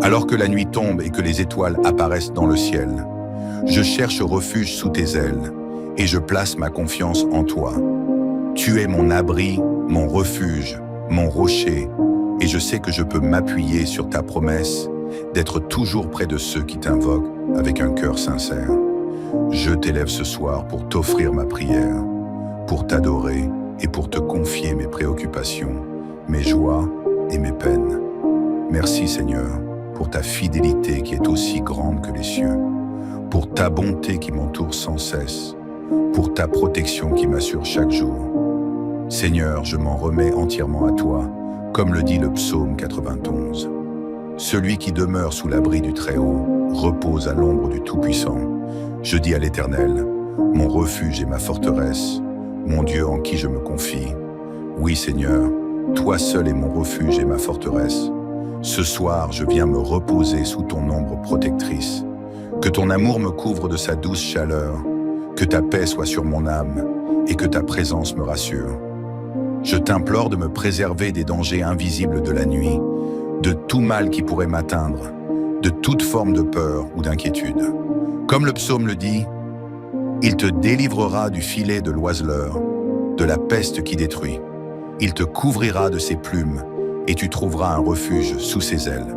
Alors que la nuit tombe et que les étoiles apparaissent dans le ciel, je cherche refuge sous tes ailes et je place ma confiance en toi. Tu es mon abri, mon refuge, mon rocher, et je sais que je peux m'appuyer sur ta promesse d'être toujours près de ceux qui t'invoquent avec un cœur sincère. Je t'élève ce soir pour t'offrir ma prière, pour t'adorer et pour te confier mes préoccupations, mes joies et mes peines. Merci Seigneur pour ta fidélité qui est aussi grande que les cieux, pour ta bonté qui m'entoure sans cesse, pour ta protection qui m'assure chaque jour. Seigneur, je m'en remets entièrement à toi, comme le dit le psaume 91. Celui qui demeure sous l'abri du Très-Haut repose à l'ombre du Tout-Puissant. Je dis à l'Éternel, mon refuge et ma forteresse, mon Dieu en qui je me confie. Oui Seigneur, toi seul es mon refuge et ma forteresse. Ce soir, je viens me reposer sous ton ombre protectrice. Que ton amour me couvre de sa douce chaleur, que ta paix soit sur mon âme et que ta présence me rassure. Je t'implore de me préserver des dangers invisibles de la nuit, de tout mal qui pourrait m'atteindre, de toute forme de peur ou d'inquiétude. Comme le psaume le dit, il te délivrera du filet de l'oiseleur, de la peste qui détruit. Il te couvrira de ses plumes et tu trouveras un refuge sous ses ailes.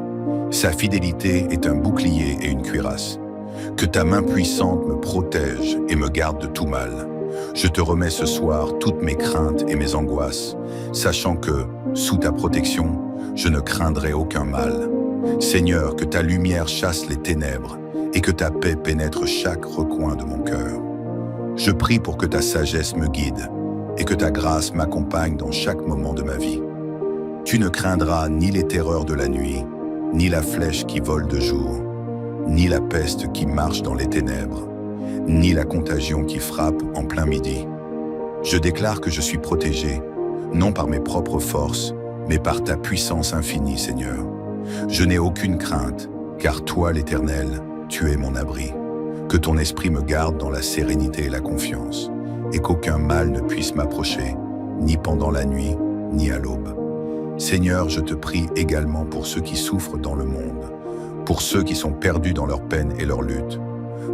Sa fidélité est un bouclier et une cuirasse. Que ta main puissante me protège et me garde de tout mal. Je te remets ce soir toutes mes craintes et mes angoisses, sachant que, sous ta protection, je ne craindrai aucun mal. Seigneur, que ta lumière chasse les ténèbres et que ta paix pénètre chaque recoin de mon cœur. Je prie pour que ta sagesse me guide et que ta grâce m'accompagne dans chaque moment de ma vie. Tu ne craindras ni les terreurs de la nuit, ni la flèche qui vole de jour, ni la peste qui marche dans les ténèbres, ni la contagion qui frappe en plein midi. Je déclare que je suis protégé, non par mes propres forces, mais par ta puissance infinie, Seigneur. Je n'ai aucune crainte, car toi, l'Éternel, tu es mon abri. Que ton esprit me garde dans la sérénité et la confiance, et qu'aucun mal ne puisse m'approcher, ni pendant la nuit, ni à l'aube. Seigneur, je te prie également pour ceux qui souffrent dans le monde, pour ceux qui sont perdus dans leur peine et leur lutte,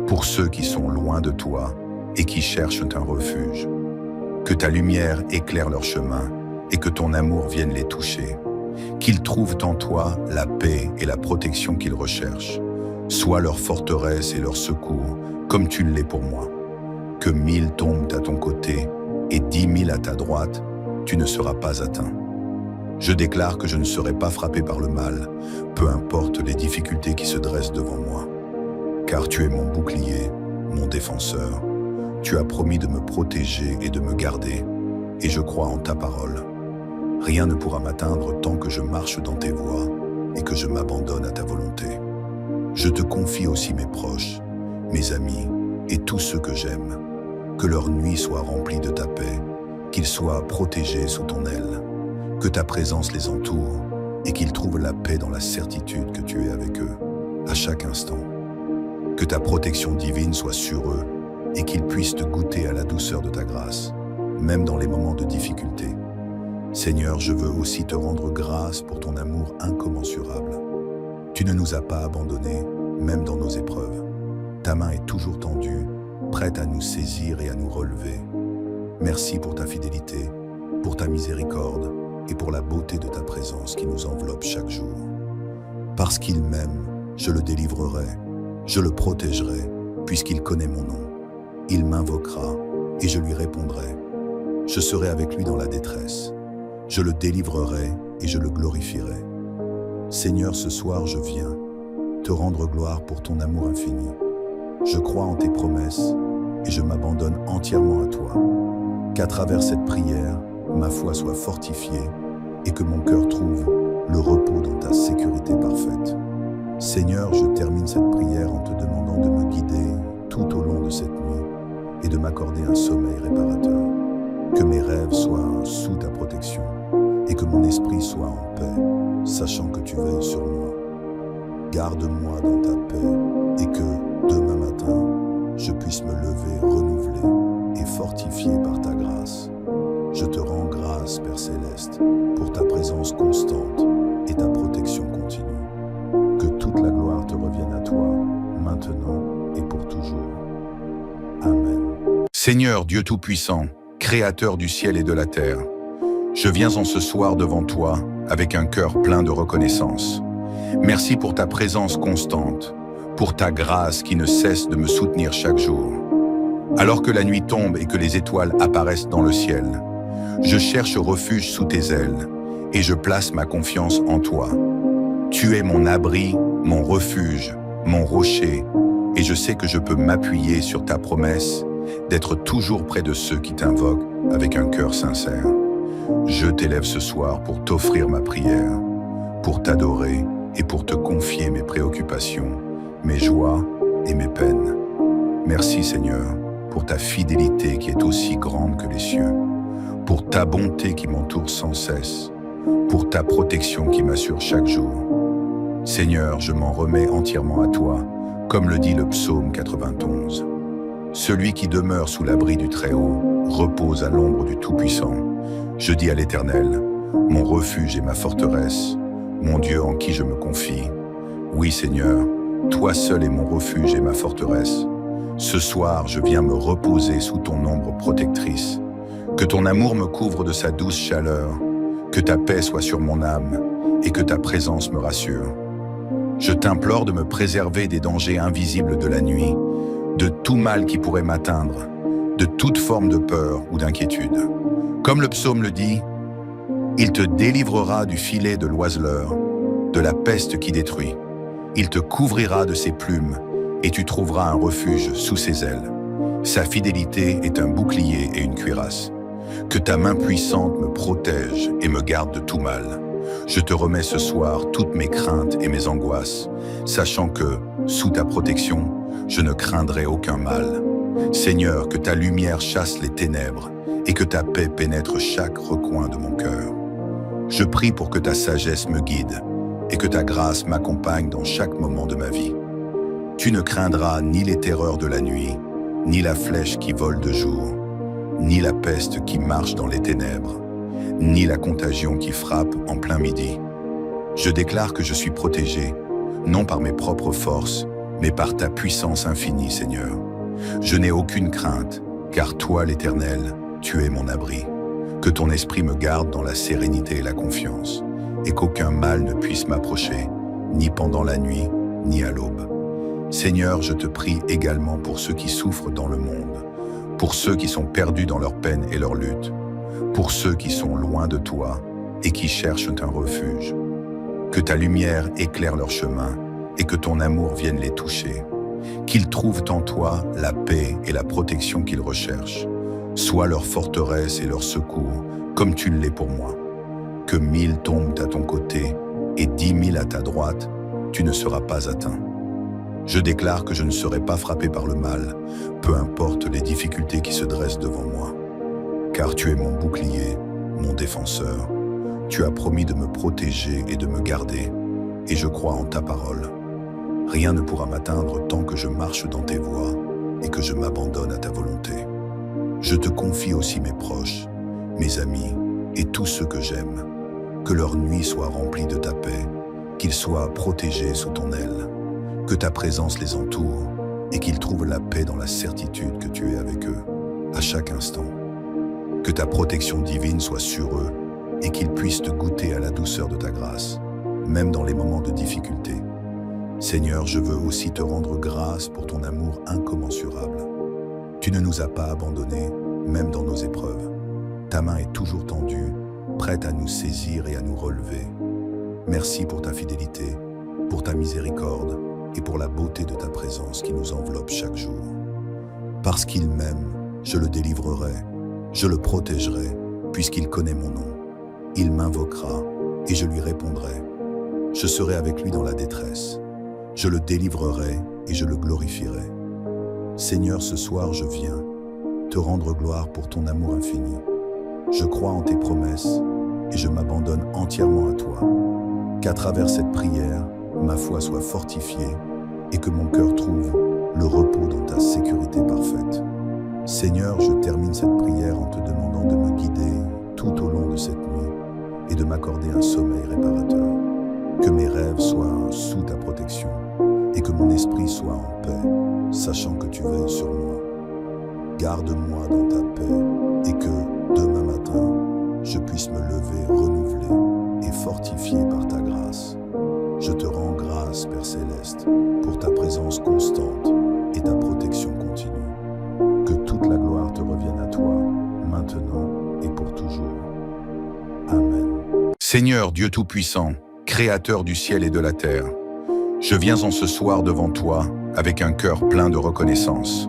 pour ceux qui sont loin de toi et qui cherchent un refuge. Que ta lumière éclaire leur chemin et que ton amour vienne les toucher. Qu'ils trouvent en toi la paix et la protection qu'ils recherchent. Sois leur forteresse et leur secours, comme tu l'es pour moi. Que 1000 tombent à ton côté et 10 000 à ta droite, tu ne seras pas atteint. Je déclare que je ne serai pas frappé par le mal, peu importe les difficultés qui se dressent devant moi. Car tu es mon bouclier, mon défenseur. Tu as promis de me protéger et de me garder, et je crois en ta parole. Rien ne pourra m'atteindre tant que je marche dans tes voies et que je m'abandonne à ta volonté. Je te confie aussi mes proches, mes amis et tous ceux que j'aime. Que leur nuit soit remplie de ta paix, qu'ils soient protégés sous ton aile. Que ta présence les entoure et qu'ils trouvent la paix dans la certitude que tu es avec eux, à chaque instant. Que ta protection divine soit sur eux et qu'ils puissent te goûter à la douceur de ta grâce, même dans les moments de difficulté. Seigneur, je veux aussi te rendre grâce pour ton amour incommensurable. Tu ne nous as pas abandonnés, même dans nos épreuves. Ta main est toujours tendue, prête à nous saisir et à nous relever. Merci pour ta fidélité, pour ta miséricorde et pour la beauté de ta présence qui nous enveloppe chaque jour. Parce qu'il m'aime, je le délivrerai, je le protégerai, puisqu'il connaît mon nom. Il m'invoquera et je lui répondrai. Je serai avec lui dans la détresse. Je le délivrerai et je le glorifierai. Seigneur, ce soir je viens te rendre gloire pour ton amour infini. Je crois en tes promesses et je m'abandonne entièrement à toi. Qu'à travers cette prière, ma foi soit fortifiée et que mon cœur trouve le repos dans ta sécurité parfaite. Seigneur, je termine cette prière en te demandant de me guider tout au long de cette nuit et de m'accorder un sommeil réparateur. Que mes rêves soient sous ta protection et que mon esprit soit en paix, sachant que tu veilles sur moi. Garde-moi dans ta paix et que, demain matin, je puisse me lever renouvelé et fortifié par ta grâce. Je te rends grâce, Père Céleste, pour ta présence constante et ta protection continue. Que toute la gloire te revienne à toi, maintenant et pour toujours. Amen. Seigneur Dieu Tout-Puissant, Créateur du ciel et de la terre, je viens en ce soir devant toi avec un cœur plein de reconnaissance. Merci pour ta présence constante, pour ta grâce qui ne cesse de me soutenir chaque jour. Alors que la nuit tombe et que les étoiles apparaissent dans le ciel, je cherche refuge sous tes ailes et je place ma confiance en toi. Tu es mon abri, mon refuge, mon rocher, et je sais que je peux m'appuyer sur ta promesse d'être toujours près de ceux qui t'invoquent avec un cœur sincère. Je t'élève ce soir pour t'offrir ma prière, pour t'adorer et pour te confier mes préoccupations, mes joies et mes peines. Merci Seigneur pour ta fidélité qui est aussi grande que les cieux, pour ta bonté qui m'entoure sans cesse, pour ta protection qui m'assure chaque jour. Seigneur, je m'en remets entièrement à toi, comme le dit le psaume 91. Celui qui demeure sous l'abri du Très-Haut repose à l'ombre du Tout-Puissant. Je dis à l'Éternel, mon refuge et ma forteresse, mon Dieu en qui je me confie. Oui Seigneur, toi seul es mon refuge et ma forteresse. Ce soir, je viens me reposer sous ton ombre protectrice. Que ton amour me couvre de sa douce chaleur, que ta paix soit sur mon âme et que ta présence me rassure. Je t'implore de me préserver des dangers invisibles de la nuit, de tout mal qui pourrait m'atteindre, de toute forme de peur ou d'inquiétude. Comme le psaume le dit, il te délivrera du filet de l'oiseleur, de la peste qui détruit. Il te couvrira de ses plumes et tu trouveras un refuge sous ses ailes. Sa fidélité est un bouclier et une cuirasse. Que ta main puissante me protège et me garde de tout mal. Je te remets ce soir toutes mes craintes et mes angoisses, sachant que, sous ta protection, je ne craindrai aucun mal. Seigneur, que ta lumière chasse les ténèbres et que ta paix pénètre chaque recoin de mon cœur. Je prie pour que ta sagesse me guide et que ta grâce m'accompagne dans chaque moment de ma vie. Tu ne craindras ni les terreurs de la nuit, ni la flèche qui vole de jour, ni la peste qui marche dans les ténèbres, ni la contagion qui frappe en plein midi. Je déclare que je suis protégé, non par mes propres forces, mais par ta puissance infinie, Seigneur. Je n'ai aucune crainte, car toi, l'Éternel, tu es mon abri. Que ton esprit me garde dans la sérénité et la confiance, et qu'aucun mal ne puisse m'approcher, ni pendant la nuit, ni à l'aube. Seigneur, je te prie également pour ceux qui souffrent dans le monde, pour ceux qui sont perdus dans leur peine et leur lutte, pour ceux qui sont loin de toi et qui cherchent un refuge. Que ta lumière éclaire leur chemin et que ton amour vienne les toucher. Qu'ils trouvent en toi la paix et la protection qu'ils recherchent. Sois leur forteresse et leur secours, comme tu l'es pour moi. Que 1000 tombent à ton côté et 10 000 à ta droite, tu ne seras pas atteint. Je déclare que je ne serai pas frappé par le mal, peu importe les difficultés qui se dressent devant moi. Car tu es mon bouclier, mon défenseur. Tu as promis de me protéger et de me garder, et je crois en ta parole. Rien ne pourra m'atteindre tant que je marche dans tes voies et que je m'abandonne à ta volonté. Je te confie aussi mes proches, mes amis et tous ceux que j'aime. Que leur nuit soit remplie de ta paix, qu'ils soient protégés sous ton aile. Que ta présence les entoure et qu'ils trouvent la paix dans la certitude que tu es avec eux, à chaque instant. Que ta protection divine soit sur eux et qu'ils puissent te goûter à la douceur de ta grâce, même dans les moments de difficulté. Seigneur, je veux aussi te rendre grâce pour ton amour incommensurable. Tu ne nous as pas abandonnés, même dans nos épreuves. Ta main est toujours tendue, prête à nous saisir et à nous relever. Merci pour ta fidélité, pour ta miséricorde et pour la beauté de ta présence qui nous enveloppe chaque jour. Parce qu'il m'aime, je le délivrerai, je le protégerai, puisqu'il connaît mon nom. Il m'invoquera et je lui répondrai. Je serai avec lui dans la détresse. Je le délivrerai et je le glorifierai. Seigneur, ce soir je viens te rendre gloire pour ton amour infini. Je crois en tes promesses et je m'abandonne entièrement à toi. Qu'à travers cette prière, ma foi soit fortifiée et que mon cœur trouve le repos dans ta sécurité parfaite. Seigneur, je termine cette prière en te demandant de me guider tout au long de cette nuit et de m'accorder un sommeil réparateur. Que mes rêves soient sous ta protection et que mon esprit soit en paix, sachant que tu veilles sur moi. Garde-moi dans ta paix et que, demain matin, je puisse me lever renouvelé et fortifié par ta grâce. Je te rends grâce, Père Céleste, pour ta présence constante et ta protection continue. Que toute la gloire te revienne à toi, maintenant et pour toujours. Amen. Seigneur Dieu Tout-Puissant, Créateur du ciel et de la terre, je viens en ce soir devant toi avec un cœur plein de reconnaissance.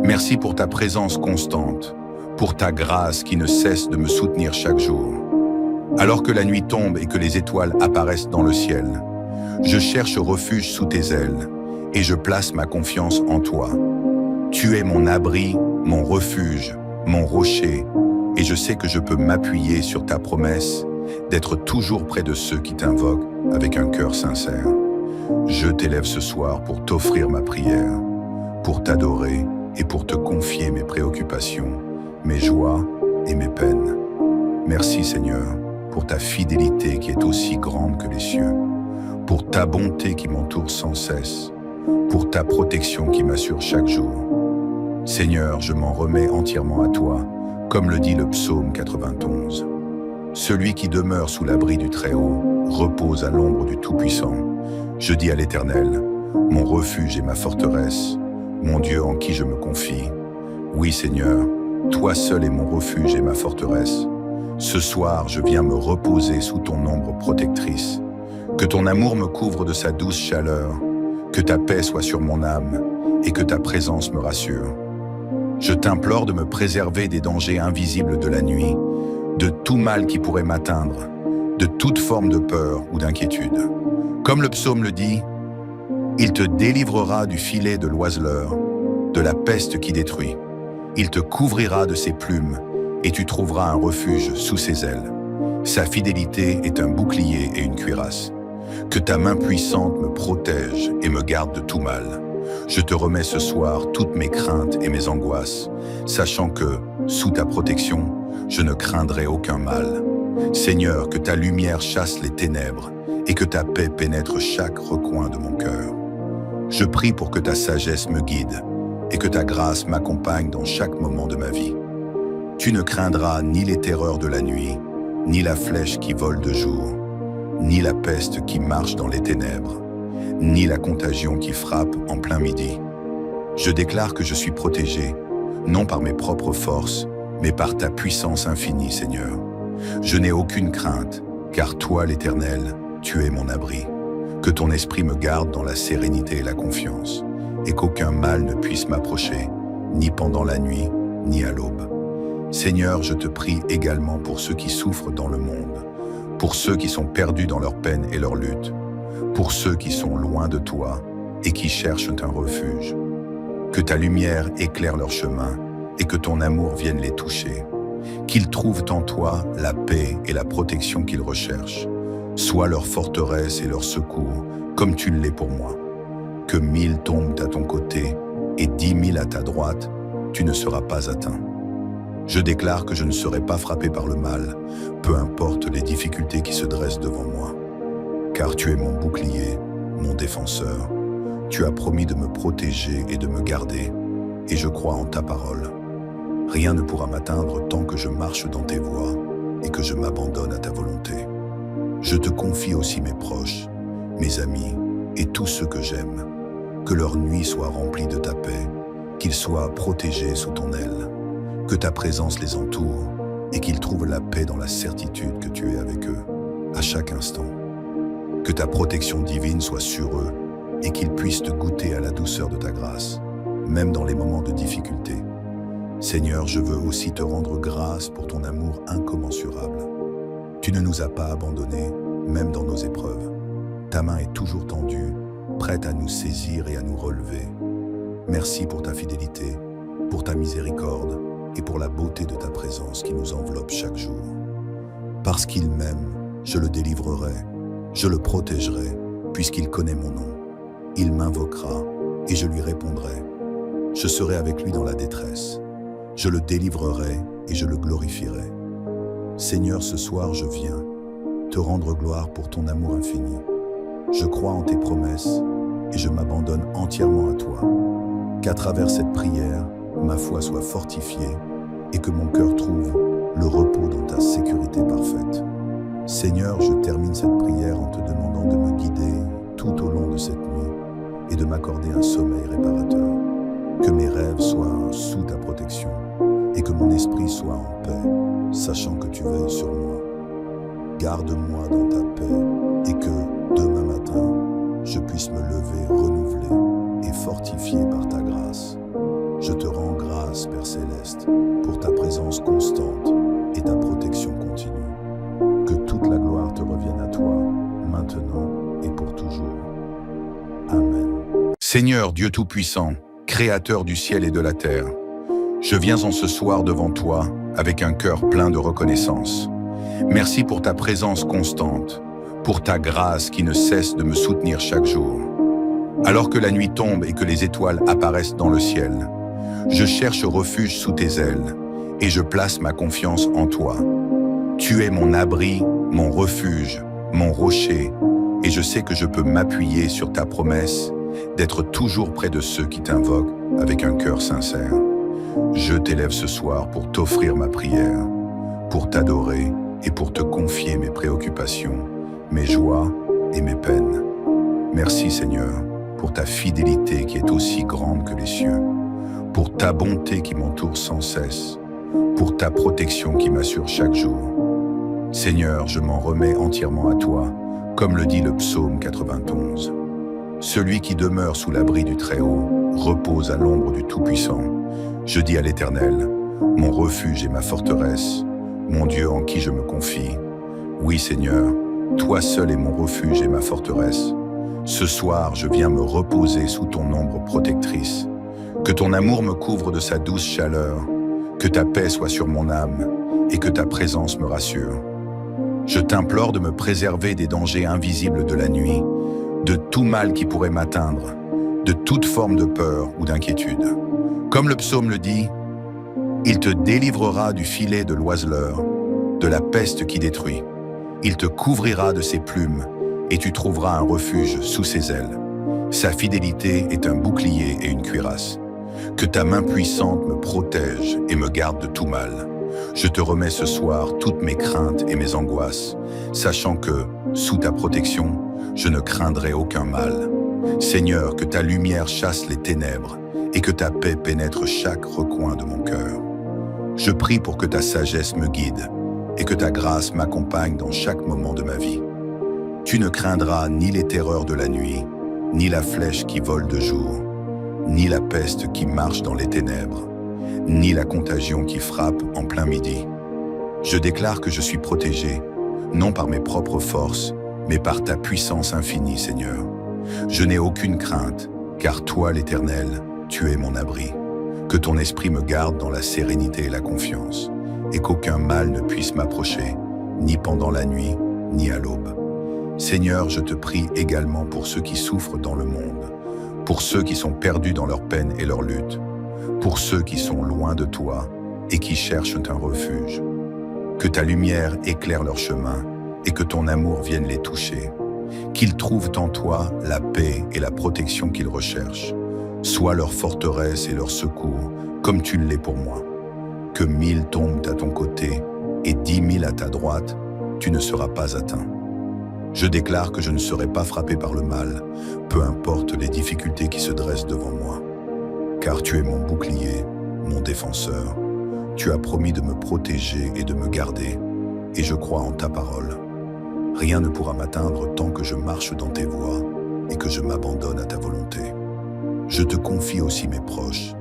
Merci pour ta présence constante, pour ta grâce qui ne cesse de me soutenir chaque jour. Alors que la nuit tombe et que les étoiles apparaissent dans le ciel, je cherche refuge sous tes ailes et je place ma confiance en toi. Tu es mon abri, mon refuge, mon rocher, et je sais que je peux m'appuyer sur ta promesse d'être toujours près de ceux qui t'invoquent avec un cœur sincère. Je t'élève ce soir pour t'offrir ma prière, pour t'adorer et pour te confier mes préoccupations, mes joies et mes peines. Merci Seigneur pour ta fidélité qui est aussi grande que les cieux, pour ta bonté qui m'entoure sans cesse, pour ta protection qui m'assure chaque jour. Seigneur, je m'en remets entièrement à toi, comme le dit le psaume 91. Celui qui demeure sous l'abri du Très-Haut repose à l'ombre du Tout-Puissant. Je dis à l'Éternel, mon refuge et ma forteresse, mon Dieu en qui je me confie. Oui Seigneur, toi seul es mon refuge et ma forteresse. Ce soir, je viens me reposer sous ton ombre protectrice. Que ton amour me couvre de sa douce chaleur, que ta paix soit sur mon âme et que ta présence me rassure. Je t'implore de me préserver des dangers invisibles de la nuit, de tout mal qui pourrait m'atteindre, de toute forme de peur ou d'inquiétude. Comme le psaume le dit, il te délivrera du filet de l'oiseleur, de la peste qui détruit. Il te couvrira de ses plumes et tu trouveras un refuge sous ses ailes. Sa fidélité est un bouclier et une cuirasse. Que ta main puissante me protège et me garde de tout mal. Je te remets ce soir toutes mes craintes et mes angoisses, sachant que, sous ta protection, je ne craindrai aucun mal. Seigneur, que ta lumière chasse les ténèbres et que ta paix pénètre chaque recoin de mon cœur. Je prie pour que ta sagesse me guide et que ta grâce m'accompagne dans chaque moment de ma vie. Tu ne craindras ni les terreurs de la nuit, ni la flèche qui vole de jour, ni la peste qui marche dans les ténèbres, ni la contagion qui frappe en plein midi. Je déclare que je suis protégé, non par mes propres forces, mais par ta puissance infinie, Seigneur. Je n'ai aucune crainte, car toi, l'Éternel, tu es mon abri. Que ton esprit me garde dans la sérénité et la confiance, et qu'aucun mal ne puisse m'approcher, ni pendant la nuit, ni à l'aube. Seigneur, je te prie également pour ceux qui souffrent dans le monde, pour ceux qui sont perdus dans leur peine et leur lutte, pour ceux qui sont loin de toi et qui cherchent un refuge. Que ta lumière éclaire leur chemin et que ton amour vienne les toucher. Qu'ils trouvent en toi la paix et la protection qu'ils recherchent. Sois leur forteresse et leur secours, comme tu l'es pour moi. Que 1000 tombent à ton côté et 10 000 à ta droite, tu ne seras pas atteint. Je déclare que je ne serai pas frappé par le mal, peu importe les difficultés qui se dressent devant moi. Car tu es mon bouclier, mon défenseur. Tu as promis de me protéger et de me garder, et je crois en ta parole. Rien ne pourra m'atteindre tant que je marche dans tes voies et que je m'abandonne à ta volonté. Je te confie aussi mes proches, mes amis et tous ceux que j'aime. Que leur nuit soit remplie de ta paix, qu'ils soient protégés sous ton aile. Que ta présence les entoure et qu'ils trouvent la paix dans la certitude que tu es avec eux, à chaque instant. Que ta protection divine soit sur eux et qu'ils puissent te goûter à la douceur de ta grâce, même dans les moments de difficulté. Seigneur, je veux aussi te rendre grâce pour ton amour incommensurable. Tu ne nous as pas abandonnés, même dans nos épreuves. Ta main est toujours tendue, prête à nous saisir et à nous relever. Merci pour ta fidélité, pour ta miséricorde et pour la beauté de ta présence qui nous enveloppe chaque jour. Parce qu'il m'aime, je le délivrerai, je le protégerai, puisqu'il connaît mon nom. Il m'invoquera et je lui répondrai. Je serai avec lui dans la détresse. Je le délivrerai et je le glorifierai. Seigneur, ce soir je viens te rendre gloire pour ton amour infini. Je crois en tes promesses et je m'abandonne entièrement à toi. Qu'à travers cette prière, ma foi soit fortifiée et que mon cœur trouve le repos dans ta sécurité parfaite. Seigneur, je termine cette prière en te demandant de me guider tout au long de cette nuit et de m'accorder un sommeil réparateur. Que mes rêves soient sous ta protection et que mon esprit soit en paix, sachant que tu veilles sur moi. Garde-moi dans ta paix et que, demain matin, je puisse me lever renouvelé et fortifié par ta grâce. Je te rends grâce, Père Céleste, pour ta présence constante et ta protection continue. Que toute la gloire te revienne à toi, maintenant et pour toujours. Amen. Seigneur Dieu Tout-Puissant, Créateur du ciel et de la terre, je viens en ce soir devant toi avec un cœur plein de reconnaissance. Merci pour ta présence constante, pour ta grâce qui ne cesse de me soutenir chaque jour. Alors que la nuit tombe et que les étoiles apparaissent dans le ciel, je cherche refuge sous tes ailes et je place ma confiance en toi. Tu es mon abri, mon refuge, mon rocher, et je sais que je peux m'appuyer sur ta promesse d'être toujours près de ceux qui t'invoquent avec un cœur sincère. Je t'élève ce soir pour t'offrir ma prière, pour t'adorer et pour te confier mes préoccupations, mes joies et mes peines. Merci Seigneur pour ta fidélité qui est aussi grande que les cieux, pour ta bonté qui m'entoure sans cesse, pour ta protection qui m'assure chaque jour. Seigneur, je m'en remets entièrement à toi, comme le dit le psaume 91. Celui qui demeure sous l'abri du Très-Haut repose à l'ombre du Tout-Puissant. Je dis à l'Éternel, mon refuge et ma forteresse, mon Dieu en qui je me confie. Oui Seigneur, toi seul es mon refuge et ma forteresse. Ce soir, je viens me reposer sous ton ombre protectrice. Que ton amour me couvre de sa douce chaleur, que ta paix soit sur mon âme et que ta présence me rassure. Je t'implore de me préserver des dangers invisibles de la nuit, de tout mal qui pourrait m'atteindre, de toute forme de peur ou d'inquiétude. Comme le psaume le dit, il te délivrera du filet de l'oiseleur, de la peste qui détruit. Il te couvrira de ses plumes et tu trouveras un refuge sous ses ailes. Sa fidélité est un bouclier et une cuirasse. Que ta main puissante me protège et me garde de tout mal. Je te remets ce soir toutes mes craintes et mes angoisses, sachant que, sous ta protection, je ne craindrai aucun mal. Seigneur, que ta lumière chasse les ténèbres et que ta paix pénètre chaque recoin de mon cœur. Je prie pour que ta sagesse me guide et que ta grâce m'accompagne dans chaque moment de ma vie. Tu ne craindras ni les terreurs de la nuit, ni la flèche qui vole de jour, ni la peste qui marche dans les ténèbres, ni la contagion qui frappe en plein midi. Je déclare que je suis protégé, non par mes propres forces, mais par ta puissance infinie, Seigneur. Je n'ai aucune crainte, car toi, l'Éternel, tu es mon abri. Que ton esprit me garde dans la sérénité et la confiance, et qu'aucun mal ne puisse m'approcher, ni pendant la nuit, ni à l'aube. Seigneur, je te prie également pour ceux qui souffrent dans le monde, pour ceux qui sont perdus dans leur peine et leur lutte, pour ceux qui sont loin de toi et qui cherchent un refuge. Que ta lumière éclaire leur chemin et que ton amour vienne les toucher. Qu'ils trouvent en toi la paix et la protection qu'ils recherchent. Sois leur forteresse et leur secours, comme tu l'es pour moi. Que 1000 tombent à ton côté et 10 000 à ta droite, tu ne seras pas atteint. Je déclare que je ne serai pas frappé par le mal, peu importe les difficultés qui se dressent devant moi. Car tu es mon bouclier, mon défenseur. Tu as promis de me protéger et de me garder, et je crois en ta parole. Rien ne pourra m'atteindre tant que je marche dans tes voies et que je m'abandonne à ta volonté. Je te confie aussi mes proches,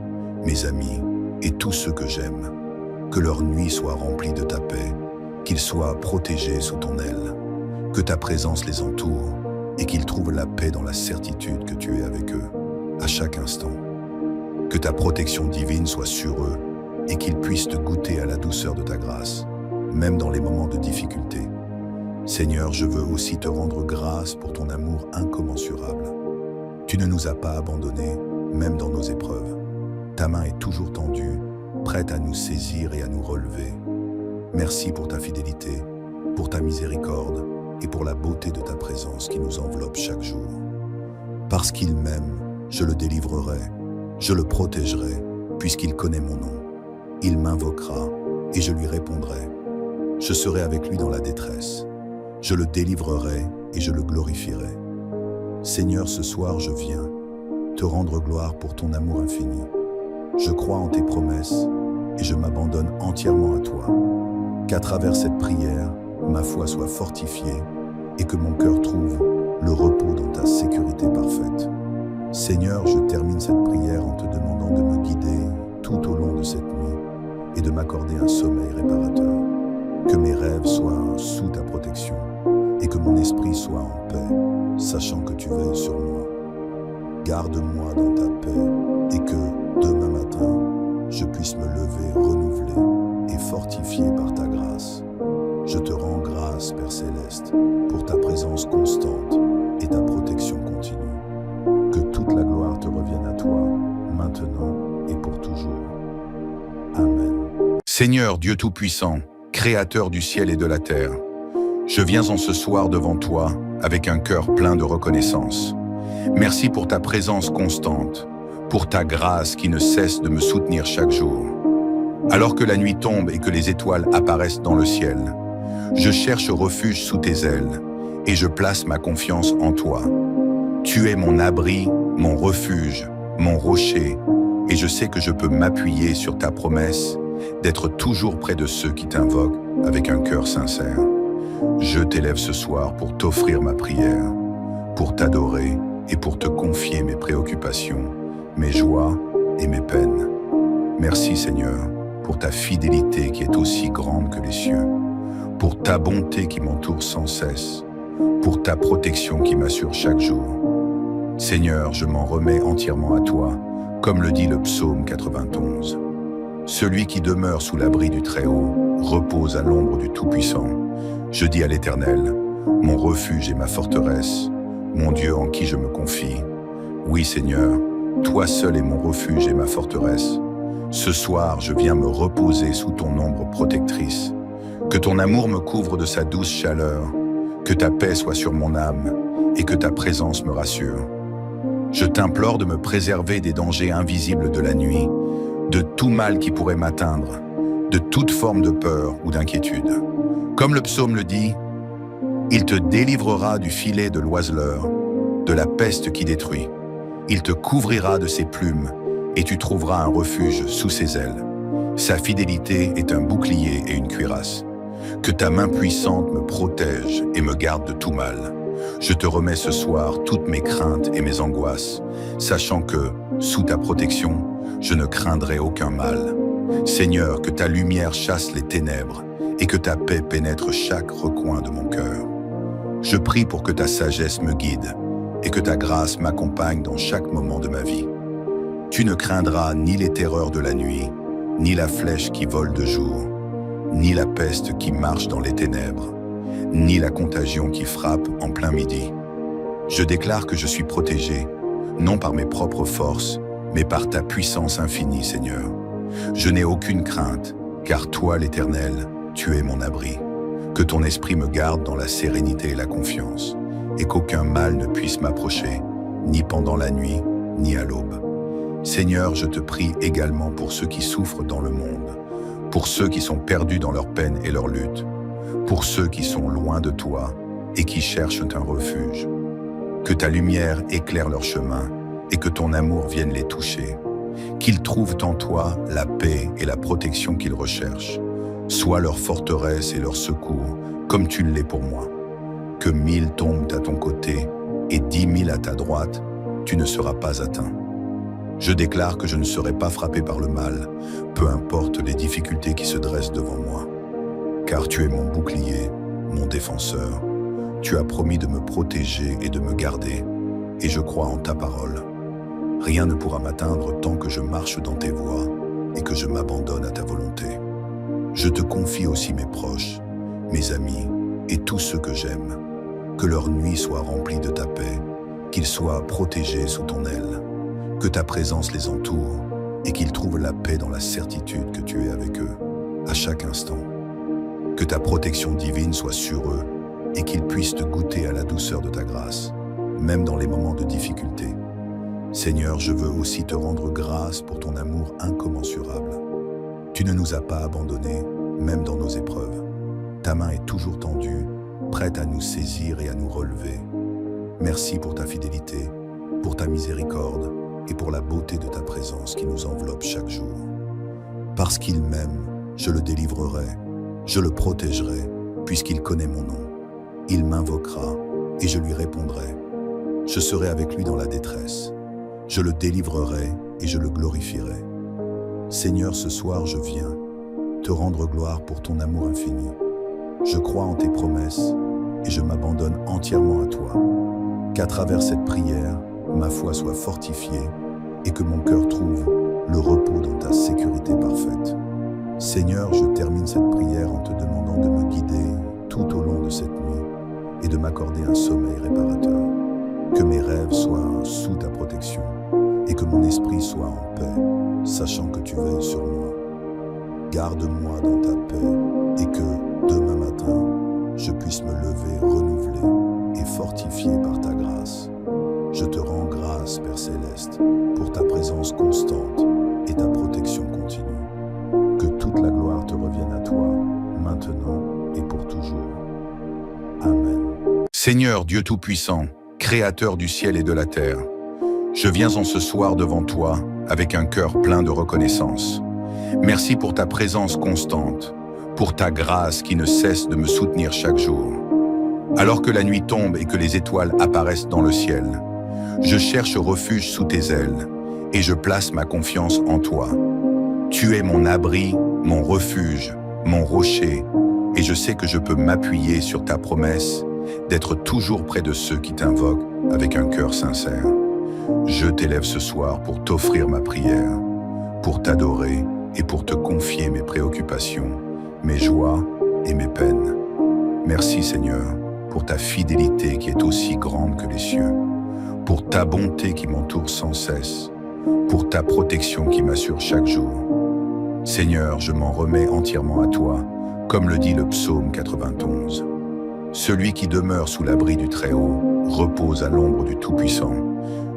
mes amis et tous ceux que j'aime. Que leur nuit soit remplie de ta paix, qu'ils soient protégés sous ton aile. Que ta présence les entoure et qu'ils trouvent la paix dans la certitude que tu es avec eux, à chaque instant. Que ta protection divine soit sur eux et qu'ils puissent te goûter à la douceur de ta grâce, même dans les moments de difficulté. Seigneur, je veux aussi te rendre grâce pour ton amour incommensurable. Tu ne nous as pas abandonnés, même dans nos épreuves. Ta main est toujours tendue, prête à nous saisir et à nous relever. Merci pour ta fidélité, pour ta miséricorde et pour la beauté de ta présence qui nous enveloppe chaque jour. Parce qu'il m'aime, je le délivrerai, je le protégerai, puisqu'il connaît mon nom. Il m'invoquera et je lui répondrai. Je serai avec lui dans la détresse. Je le délivrerai et je le glorifierai. Seigneur, ce soir je viens te rendre gloire pour ton amour infini. Je crois en tes promesses et je m'abandonne entièrement à toi. Qu'à travers cette prière, ma foi soit fortifiée et que mon cœur trouve le repos dans ta sécurité parfaite. Seigneur, je termine cette prière en te demandant de me guider tout au long de cette nuit et de m'accorder un sommeil réparateur. Que mes rêves soient sous ta protection et que mon esprit soit en paix, sachant que tu veilles sur moi. Garde-moi dans ta paix et que, demain matin, je puisse me lever renouvelé et fortifié par ta grâce. Je te rends grâce, Père Céleste, pour ta présence constante et ta protection continue. Que toute la gloire te revienne à toi, maintenant et pour toujours. Amen. Seigneur Dieu Tout-Puissant, Créateur du ciel et de la terre, je viens en ce soir devant toi avec un cœur plein de reconnaissance. Merci pour ta présence constante, pour ta grâce qui ne cesse de me soutenir chaque jour. Alors que la nuit tombe et que les étoiles apparaissent dans le ciel, je cherche refuge sous tes ailes et je place ma confiance en toi. Tu es mon abri, mon refuge, mon rocher, et je sais que je peux m'appuyer sur ta promesse d'être toujours près de ceux qui t'invoquent avec un cœur sincère. Je t'élève ce soir pour t'offrir ma prière, pour t'adorer et pour te confier mes préoccupations, mes joies et mes peines. Merci Seigneur pour ta fidélité qui est aussi grande que les cieux, pour ta bonté qui m'entoure sans cesse, pour ta protection qui m'assure chaque jour. Seigneur, je m'en remets entièrement à toi, comme le dit le psaume 91. Celui qui demeure sous l'abri du Très-Haut repose à l'ombre du Tout-Puissant. Je dis à l'Éternel, mon refuge et ma forteresse, mon Dieu en qui je me confie, Oui Seigneur, toi seul es mon refuge et ma forteresse. Ce soir, je viens me reposer sous ton ombre protectrice. Que ton amour me couvre de sa douce chaleur, que ta paix soit sur mon âme et que ta présence me rassure. Je t'implore de me préserver des dangers invisibles de la nuit, de tout mal qui pourrait m'atteindre, de toute forme de peur ou d'inquiétude. Comme le psaume le dit, il te délivrera du filet de l'oiseleur, de la peste qui détruit. Il te couvrira de ses plumes et tu trouveras un refuge sous ses ailes. Sa fidélité est un bouclier et une cuirasse. Que ta main puissante me protège et me garde de tout mal. Je te remets ce soir toutes mes craintes et mes angoisses, sachant que, sous ta protection, je ne craindrai aucun mal. Seigneur, que ta lumière chasse les ténèbres et que ta paix pénètre chaque recoin de mon cœur. Je prie pour que ta sagesse me guide et que ta grâce m'accompagne dans chaque moment de ma vie. Tu ne craindras ni les terreurs de la nuit, ni la flèche qui vole de jour, ni la peste qui marche dans les ténèbres, ni la contagion qui frappe en plein midi. Je déclare que je suis protégé, non par mes propres forces, mais par ta puissance infinie, Seigneur. Je n'ai aucune crainte, car toi, l'Éternel, tu es mon abri. Que ton esprit me garde dans la sérénité et la confiance, et qu'aucun mal ne puisse m'approcher, ni pendant la nuit, ni à l'aube. Seigneur, je te prie également pour ceux qui souffrent dans le monde, pour ceux qui sont perdus dans leur peine et leur lutte, pour ceux qui sont loin de toi et qui cherchent un refuge. Que ta lumière éclaire leur chemin et que ton amour vienne les toucher. Qu'ils trouvent en toi la paix et la protection qu'ils recherchent. Sois leur forteresse et leur secours, comme tu l'es pour moi. Que 1000 tombent à ton côté et 10 000 à ta droite, tu ne seras pas atteint. Je déclare que je ne serai pas frappé par le mal, peu importe les difficultés qui se dressent devant moi. Car tu es mon bouclier, mon défenseur. Tu as promis de me protéger et de me garder, et je crois en ta parole. Rien ne pourra m'atteindre tant que je marche dans tes voies et que je m'abandonne à ta volonté. Je te confie aussi mes proches, mes amis et tous ceux que j'aime. Que leur nuit soit remplie de ta paix, qu'ils soient protégés sous ton aile. Que ta présence les entoure et qu'ils trouvent la paix dans la certitude que tu es avec eux, à chaque instant. Que ta protection divine soit sur eux et qu'ils puissent te goûter à la douceur de ta grâce, même dans les moments de difficulté. Seigneur, je veux aussi te rendre grâce pour ton amour incommensurable. Tu ne nous as pas abandonnés, même dans nos épreuves. Ta main est toujours tendue, prête à nous saisir et à nous relever. Merci pour ta fidélité, pour ta miséricorde et pour la beauté de ta présence qui nous enveloppe chaque jour. Parce qu'il m'aime, je le délivrerai, je le protégerai, puisqu'il connaît mon nom. Il m'invoquera et je lui répondrai. Je serai avec lui dans la détresse. Je le délivrerai et je le glorifierai. Seigneur, ce soir je viens te rendre gloire pour ton amour infini. Je crois en tes promesses et je m'abandonne entièrement à toi. Qu'à travers cette prière, ma foi soit fortifiée et que mon cœur trouve le repos dans ta sécurité parfaite. Seigneur, je termine cette prière en te demandant de me guider tout au long de cette nuit et de m'accorder un sommeil réparateur. Que mes rêves soient sous ta protection et que mon esprit soit en paix, sachant que tu veilles sur moi. Garde-moi dans ta paix et que, demain matin, je puisse me lever renouvelé et fortifié par ta grâce. Je te rends grâce, Père Céleste, pour ta présence constante et ta protection continue. Que toute la gloire te revienne à toi, maintenant et pour toujours. Amen. Seigneur Dieu Tout-Puissant, Créateur du ciel et de la terre, je viens en ce soir devant toi avec un cœur plein de reconnaissance. Merci pour ta présence constante, pour ta grâce qui ne cesse de me soutenir chaque jour. Alors que la nuit tombe et que les étoiles apparaissent dans le ciel, je cherche refuge sous tes ailes et je place ma confiance en toi. Tu es mon abri, mon refuge, mon rocher, et je sais que je peux m'appuyer sur ta promesse d'être toujours près de ceux qui t'invoquent avec un cœur sincère. Je t'élève ce soir pour t'offrir ma prière, pour t'adorer et pour te confier mes préoccupations, mes joies et mes peines. Merci Seigneur pour ta fidélité qui est aussi grande que les cieux, pour ta bonté qui m'entoure sans cesse, pour ta protection qui m'assure chaque jour. Seigneur, je m'en remets entièrement à toi, comme le dit le psaume 91. Celui qui demeure sous l'abri du Très-Haut repose à l'ombre du Tout-Puissant.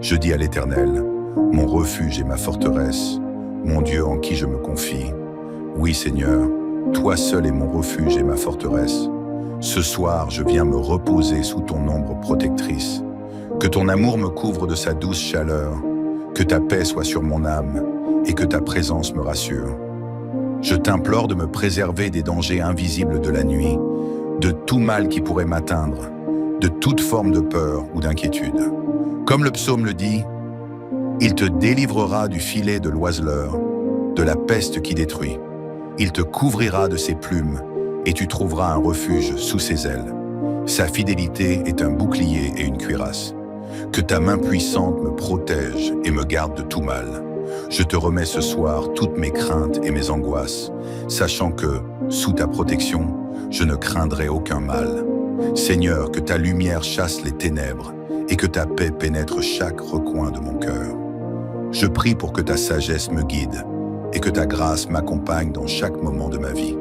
Je dis à l'Éternel, mon refuge et ma forteresse, mon Dieu en qui je me confie. Oui, Seigneur, toi seul es mon refuge et ma forteresse. Ce soir, je viens me reposer sous ton ombre protectrice. Que ton amour me couvre de sa douce chaleur, que ta paix soit sur mon âme et que ta présence me rassure. Je t'implore de me préserver des dangers invisibles de la nuit, de tout mal qui pourrait m'atteindre, de toute forme de peur ou d'inquiétude. Comme le psaume le dit, il te délivrera du filet de l'oiseleur, de la peste qui détruit. Il te couvrira de ses plumes et tu trouveras un refuge sous ses ailes. Sa fidélité est un bouclier et une cuirasse. Que ta main puissante me protège et me garde de tout mal. Je te remets ce soir toutes mes craintes et mes angoisses, sachant que, sous ta protection, je ne craindrai aucun mal. Seigneur, que ta lumière chasse les ténèbres et que ta paix pénètre chaque recoin de mon cœur. Je prie pour que ta sagesse me guide et que ta grâce m'accompagne dans chaque moment de ma vie.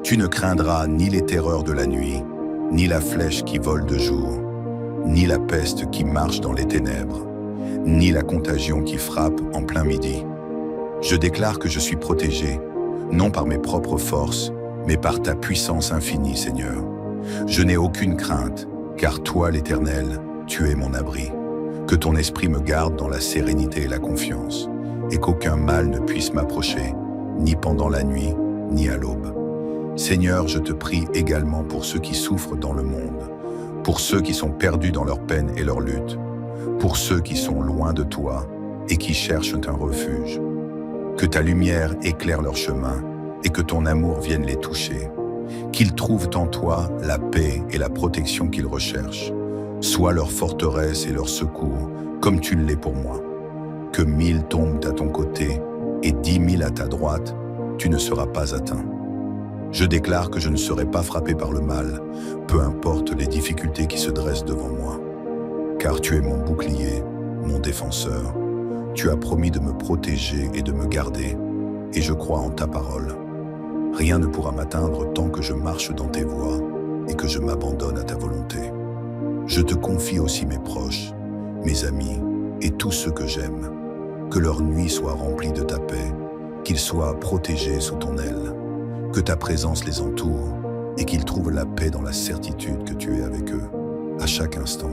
Tu ne craindras ni les terreurs de la nuit, ni la flèche qui vole de jour, ni la peste qui marche dans les ténèbres, ni la contagion qui frappe en plein midi. Je déclare que je suis protégé, non par mes propres forces, mais par ta puissance infinie, Seigneur. Je n'ai aucune crainte, car toi, l'Éternel, tu es mon abri. Que ton esprit me garde dans la sérénité et la confiance, et qu'aucun mal ne puisse m'approcher, ni pendant la nuit, ni à l'aube. Seigneur, je te prie également pour ceux qui souffrent dans le monde, pour ceux qui sont perdus dans leur peine et leur lutte, pour ceux qui sont loin de toi et qui cherchent un refuge. Que ta lumière éclaire leur chemin et que ton amour vienne les toucher. Qu'ils trouvent en toi la paix et la protection qu'ils recherchent. Sois leur forteresse et leur secours, comme tu l'es pour moi. Que 1000 tombent à ton côté et 10 000 à ta droite, tu ne seras pas atteint. Je déclare que je ne serai pas frappé par le mal, peu importe les difficultés qui se dressent devant moi. Car tu es mon bouclier, mon défenseur. Tu as promis de me protéger et de me garder, et je crois en ta parole. Rien ne pourra m'atteindre tant que je marche dans tes voies et que je m'abandonne à ta volonté. Je te confie aussi mes proches, mes amis et tous ceux que j'aime. Que leur nuit soit remplie de ta paix, qu'ils soient protégés sous ton aile. Que ta présence les entoure et qu'ils trouvent la paix dans la certitude que tu es avec eux, à chaque instant.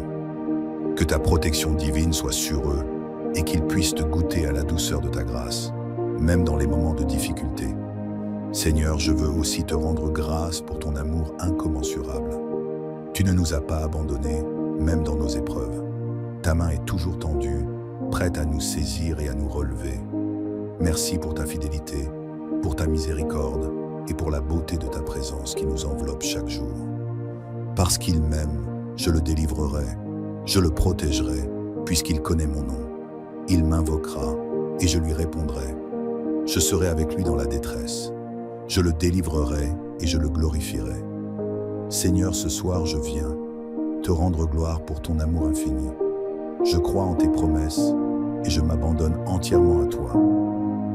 Que ta protection divine soit sur eux et qu'ils puissent te goûter à la douceur de ta grâce, même dans les moments de difficulté. Seigneur, je veux aussi te rendre grâce pour ton amour incommensurable. Tu ne nous as pas abandonnés, même dans nos épreuves. Ta main est toujours tendue, prête à nous saisir et à nous relever. Merci pour ta fidélité, pour ta miséricorde et pour la beauté de ta présence qui nous enveloppe chaque jour. Parce qu'il m'aime, je le délivrerai, je le protégerai, puisqu'il connaît mon nom. Il m'invoquera et je lui répondrai. Je serai avec lui dans la détresse. Je le délivrerai et je le glorifierai. Seigneur, ce soir je viens te rendre gloire pour ton amour infini. Je crois en tes promesses et je m'abandonne entièrement à toi.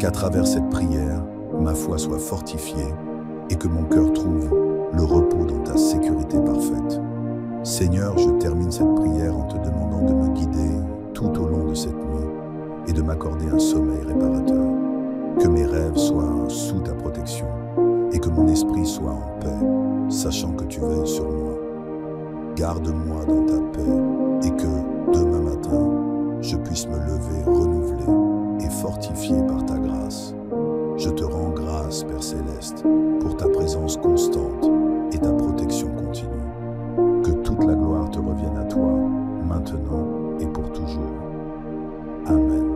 Qu'à travers cette prière, ma foi soit fortifiée et que mon cœur trouve le repos dans ta sécurité parfaite. Seigneur, je termine cette prière en te demandant de me guider tout au long de cette nuit et de m'accorder un sommeil réparateur. Que mes rêves soient sous ta protection et que mon esprit soit en paix, sachant que tu veilles sur moi. Garde-moi dans ta paix et que, demain matin, je puisse me lever renouvelé et fortifié par ta grâce. Je te rends grâce, Père Céleste, pour ta présence constante et ta protection continue. Que toute la gloire te revienne à toi, maintenant et pour toujours. Amen.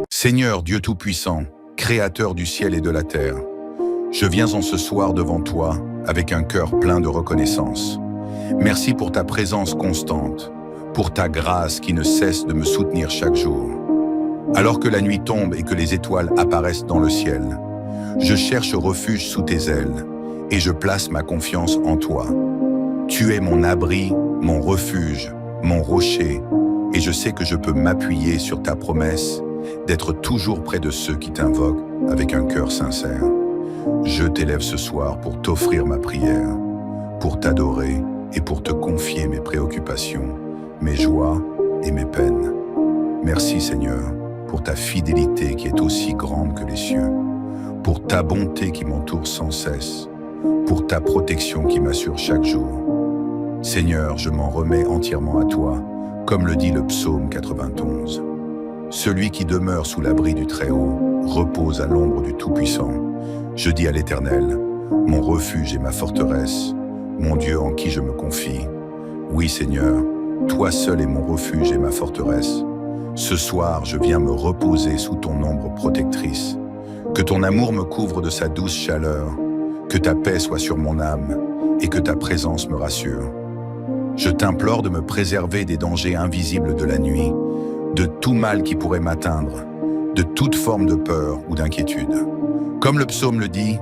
Seigneur Dieu Tout-Puissant, Créateur du ciel et de la terre, je viens en ce soir devant toi avec un cœur plein de reconnaissance. Merci pour ta présence constante, pour ta grâce qui ne cesse de me soutenir chaque jour. Alors que la nuit tombe et que les étoiles apparaissent dans le ciel, je cherche refuge sous tes ailes et je place ma confiance en toi. Tu es mon abri, mon refuge, mon rocher, et je sais que je peux m'appuyer sur ta promesse d'être toujours près de ceux qui t'invoquent avec un cœur sincère. Je t'élève ce soir pour t'offrir ma prière, pour t'adorer et pour te confier mes préoccupations, mes joies et mes peines. Merci Seigneur pour ta fidélité qui est aussi grande que les cieux, pour ta bonté qui m'entoure sans cesse, pour ta protection qui m'assure chaque jour. Seigneur, je m'en remets entièrement à toi, comme le dit le psaume 91. Celui qui demeure sous l'abri du Très-Haut repose à l'ombre du Tout-Puissant. Je dis à l'Éternel, mon refuge et ma forteresse, mon Dieu en qui je me confie. Oui Seigneur, toi seul es mon refuge et ma forteresse. Ce soir, je viens me reposer sous ton ombre protectrice. Que ton amour me couvre de sa douce chaleur, que ta paix soit sur mon âme et que ta présence me rassure. Je t'implore de me préserver des dangers invisibles de la nuit, de tout mal qui pourrait m'atteindre, de toute forme de peur ou d'inquiétude. Comme le psaume le dit,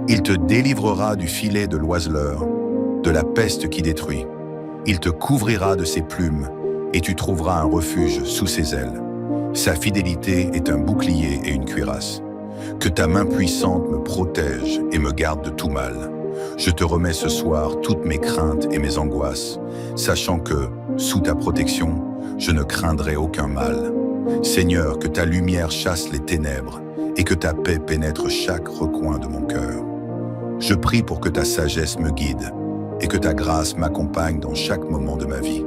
il te délivrera du filet de l'oiseleur, de la peste qui détruit. Il te couvrira de ses plumes et tu trouveras un refuge sous ses ailes. Sa fidélité est un bouclier et une cuirasse. Que ta main puissante me protège et me garde de tout mal. Je te remets ce soir toutes mes craintes et mes angoisses, sachant que, sous ta protection, je ne craindrai aucun mal. Seigneur, que ta lumière chasse les ténèbres et que ta paix pénètre chaque recoin de mon cœur. Je prie pour que ta sagesse me guide et que ta grâce m'accompagne dans chaque moment de ma vie.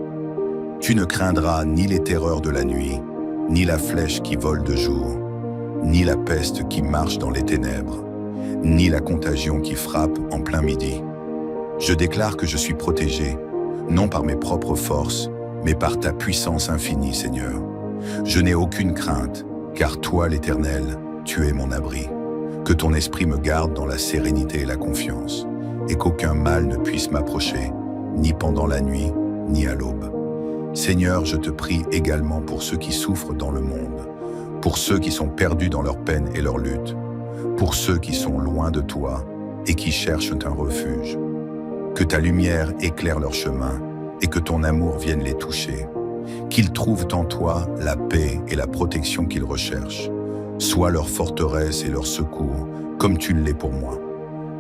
Tu ne craindras ni les terreurs de la nuit, ni la flèche qui vole de jour, ni la peste qui marche dans les ténèbres, ni la contagion qui frappe en plein midi. Je déclare que je suis protégé, non par mes propres forces, mais par ta puissance infinie, Seigneur. Je n'ai aucune crainte, car toi, l'Éternel, tu es mon abri. Que ton esprit me garde dans la sérénité et la confiance, et qu'aucun mal ne puisse m'approcher, ni pendant la nuit, ni à l'aube. Seigneur, je te prie également pour ceux qui souffrent dans le monde, pour ceux qui sont perdus dans leurs peines et leurs luttes, pour ceux qui sont loin de toi et qui cherchent un refuge. Que ta lumière éclaire leur chemin et que ton amour vienne les toucher. Qu'ils trouvent en toi la paix et la protection qu'ils recherchent. Sois leur forteresse et leur secours, comme tu l'es pour moi.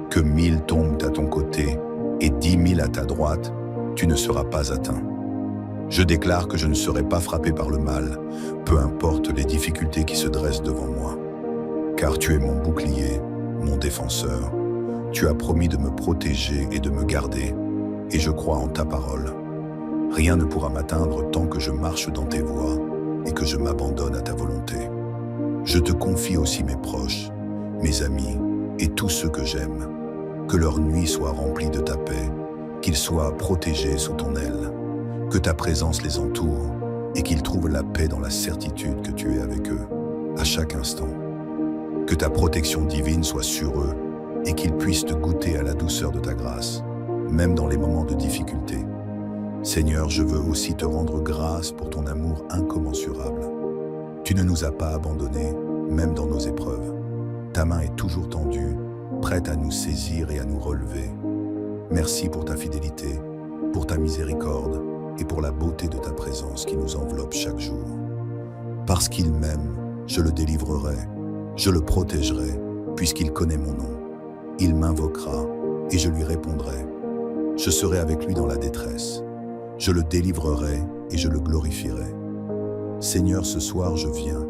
Que 1000 tombent à ton côté et 10 000 à ta droite, tu ne seras pas atteint. Je déclare que je ne serai pas frappé par le mal, peu importe les difficultés qui se dressent devant moi. Car tu es mon bouclier, mon défenseur. Tu as promis de me protéger et de me garder, et je crois en ta parole. Rien ne pourra m'atteindre tant que je marche dans tes voies et que je m'abandonne à ta volonté. Je te confie aussi mes proches, mes amis et tous ceux que j'aime. Que leur nuit soit remplie de ta paix, qu'ils soient protégés sous ton aile. Que ta présence les entoure et qu'ils trouvent la paix dans la certitude que tu es avec eux, à chaque instant. Que ta protection divine soit sur eux et qu'ils puissent te goûter à la douceur de ta grâce, même dans les moments de difficulté. Seigneur, je veux aussi te rendre grâce pour ton amour incommensurable. Tu ne nous as pas abandonnés, même dans nos épreuves. Ta main est toujours tendue, prête à nous saisir et à nous relever. Merci pour ta fidélité, pour ta miséricorde et pour la beauté de ta présence qui nous enveloppe chaque jour. Parce qu'il m'aime, je le délivrerai, je le protégerai, puisqu'il connaît mon nom. Il m'invoquera et je lui répondrai. Je serai avec lui dans la détresse. Je le délivrerai et je le glorifierai. Seigneur, ce soir je viens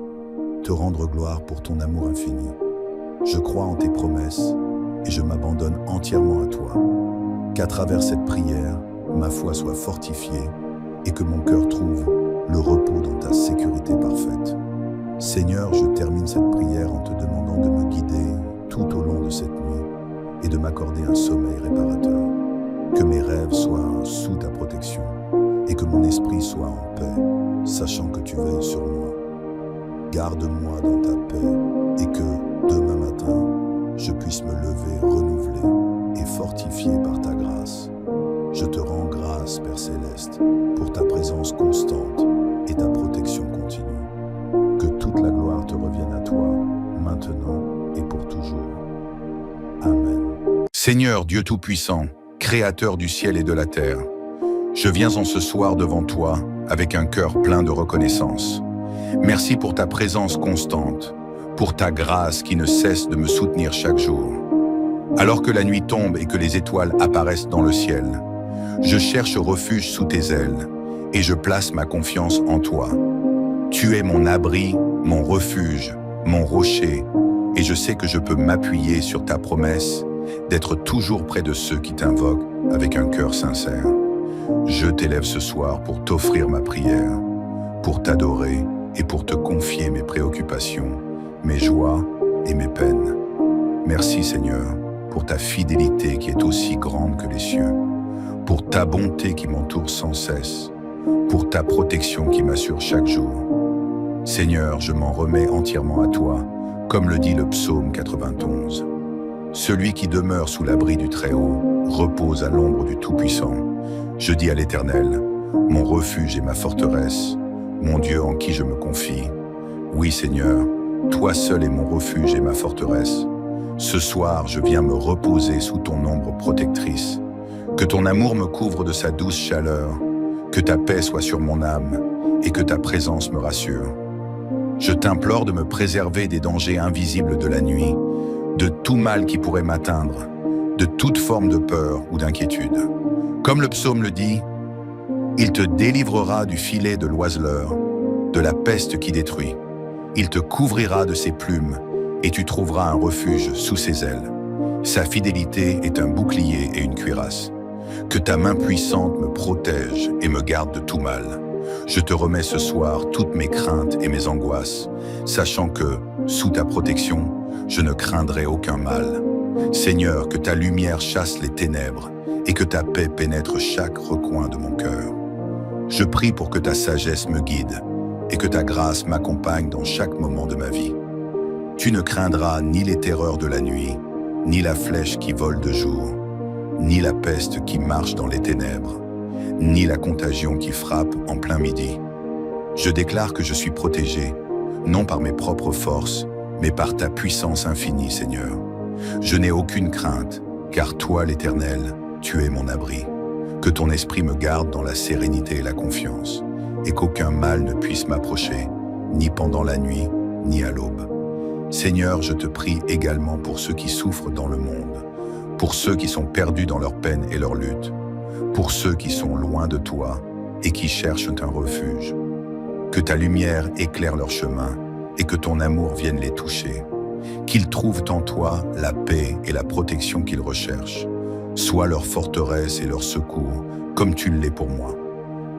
te rendre gloire pour ton amour infini. Je crois en tes promesses et je m'abandonne entièrement à toi. Qu'à travers cette prière, ma foi soit fortifiée et que mon cœur trouve le repos dans ta sécurité parfaite. Seigneur, je termine cette prière en te demandant de me guider tout au long de cette nuit et de m'accorder un sommeil réparateur. Que mes rêves soient sous ta protection et que mon esprit soit en paix, sachant que tu veilles sur moi. Garde-moi dans ta paix et que, demain matin, je puisse me lever renouvelé et fortifié par ta grâce. Je te rends grâce, Père Céleste, pour ta présence constante et ta protection continue. Que toute la gloire te revienne à toi, maintenant et pour toujours. Amen. Seigneur Dieu Tout-Puissant, Créateur du ciel et de la terre, Je viens en ce soir devant toi avec un cœur plein de reconnaissance. Merci pour ta présence constante, pour ta grâce qui ne cesse de me soutenir chaque jour. Alors que la nuit tombe et que les étoiles apparaissent dans le ciel, je cherche refuge sous tes ailes et je place ma confiance en toi. Tu es mon abri, mon refuge, mon rocher, et je sais que je peux m'appuyer sur ta promesse d'être toujours près de ceux qui t'invoquent avec un cœur sincère. Je t'élève ce soir pour t'offrir ma prière, pour t'adorer et pour te confier mes préoccupations, mes joies et mes peines. Merci Seigneur pour ta fidélité qui est aussi grande que les cieux, pour ta bonté qui m'entoure sans cesse, pour ta protection qui m'assure chaque jour. Seigneur, je m'en remets entièrement à toi, comme le dit le psaume 91. Celui qui demeure sous l'abri du Très-Haut repose à l'ombre du Tout-Puissant. Je dis à l'Éternel, mon refuge et ma forteresse, mon Dieu en qui je me confie. Oui Seigneur, toi seul es mon refuge et ma forteresse. Ce soir, je viens me reposer sous ton ombre protectrice. Que ton amour me couvre de sa douce chaleur, que ta paix soit sur mon âme et que ta présence me rassure. Je t'implore de me préserver des dangers invisibles de la nuit, de tout mal qui pourrait m'atteindre, de toute forme de peur ou d'inquiétude. Comme le psaume le dit, il te délivrera du filet de l'oiseleur, de la peste qui détruit. Il te couvrira de ses plumes et tu trouveras un refuge sous ses ailes. Sa fidélité est un bouclier et une cuirasse. Que ta main puissante me protège et me garde de tout mal. Je te remets ce soir toutes mes craintes et mes angoisses, sachant que, sous ta protection, je ne craindrai aucun mal. Seigneur, que ta lumière chasse les ténèbres et que ta paix pénètre chaque recoin de mon cœur. Je prie pour que ta sagesse me guide et que ta grâce m'accompagne dans chaque moment de ma vie. Tu ne craindras ni les terreurs de la nuit, ni la flèche qui vole de jour, ni la peste qui marche dans les ténèbres, ni la contagion qui frappe en plein midi. Je déclare que je suis protégé, non par mes propres forces, mais par ta puissance infinie, Seigneur. Je n'ai aucune crainte, car toi, l'Éternel, tu es mon abri. Que ton esprit me garde dans la sérénité et la confiance, et qu'aucun mal ne puisse m'approcher, ni pendant la nuit, ni à l'aube. Seigneur, je te prie également pour ceux qui souffrent dans le monde, pour ceux qui sont perdus dans leur peine et leur lutte, pour ceux qui sont loin de toi et qui cherchent un refuge. Que ta lumière éclaire leur chemin et que ton amour vienne les toucher. Qu'ils trouvent en toi la paix et la protection qu'ils recherchent. Sois leur forteresse et leur secours, comme tu l'es pour moi.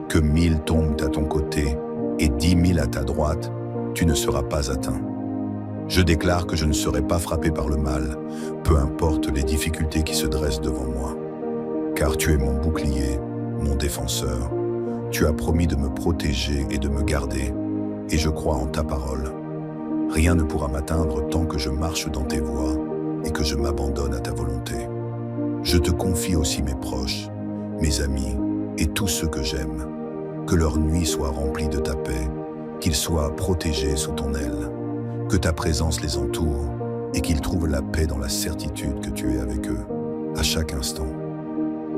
Que 1000 tombent à ton côté et 10 000 à ta droite, tu ne seras pas atteint. Je déclare que je ne serai pas frappé par le mal, peu importe les difficultés qui se dressent devant moi. Car tu es mon bouclier, mon défenseur. Tu as promis de me protéger et de me garder, et je crois en ta parole. Rien ne pourra m'atteindre tant que je marche dans tes voies et que je m'abandonne à ta volonté. Je te confie aussi mes proches, mes amis et tous ceux que j'aime. Que leur nuit soit remplie de ta paix, qu'ils soient protégés sous ton aile. Que ta présence les entoure et qu'ils trouvent la paix dans la certitude que tu es avec eux, à chaque instant.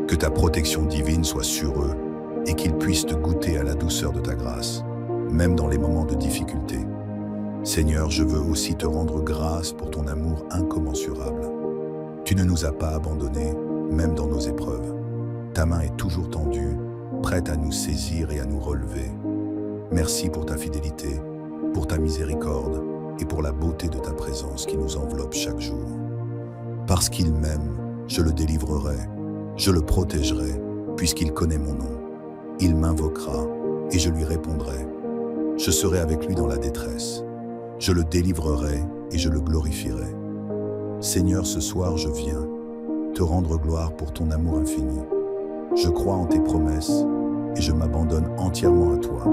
Que ta protection divine soit sur eux et qu'ils puissent te goûter à la douceur de ta grâce, même dans les moments de difficulté. Seigneur, je veux aussi te rendre grâce pour ton amour incommensurable. Tu ne nous as pas abandonnés, même dans nos épreuves. Ta main est toujours tendue, prête à nous saisir et à nous relever. Merci pour ta fidélité, pour ta miséricorde et pour la beauté de ta présence qui nous enveloppe chaque jour. Parce qu'il m'aime, je le délivrerai, je le protégerai, puisqu'il connaît mon nom. Il m'invoquera et je lui répondrai. Je serai avec lui dans la détresse. Je le délivrerai et je le glorifierai. Seigneur, ce soir je viens te rendre gloire pour ton amour infini. Je crois en tes promesses et je m'abandonne entièrement à toi.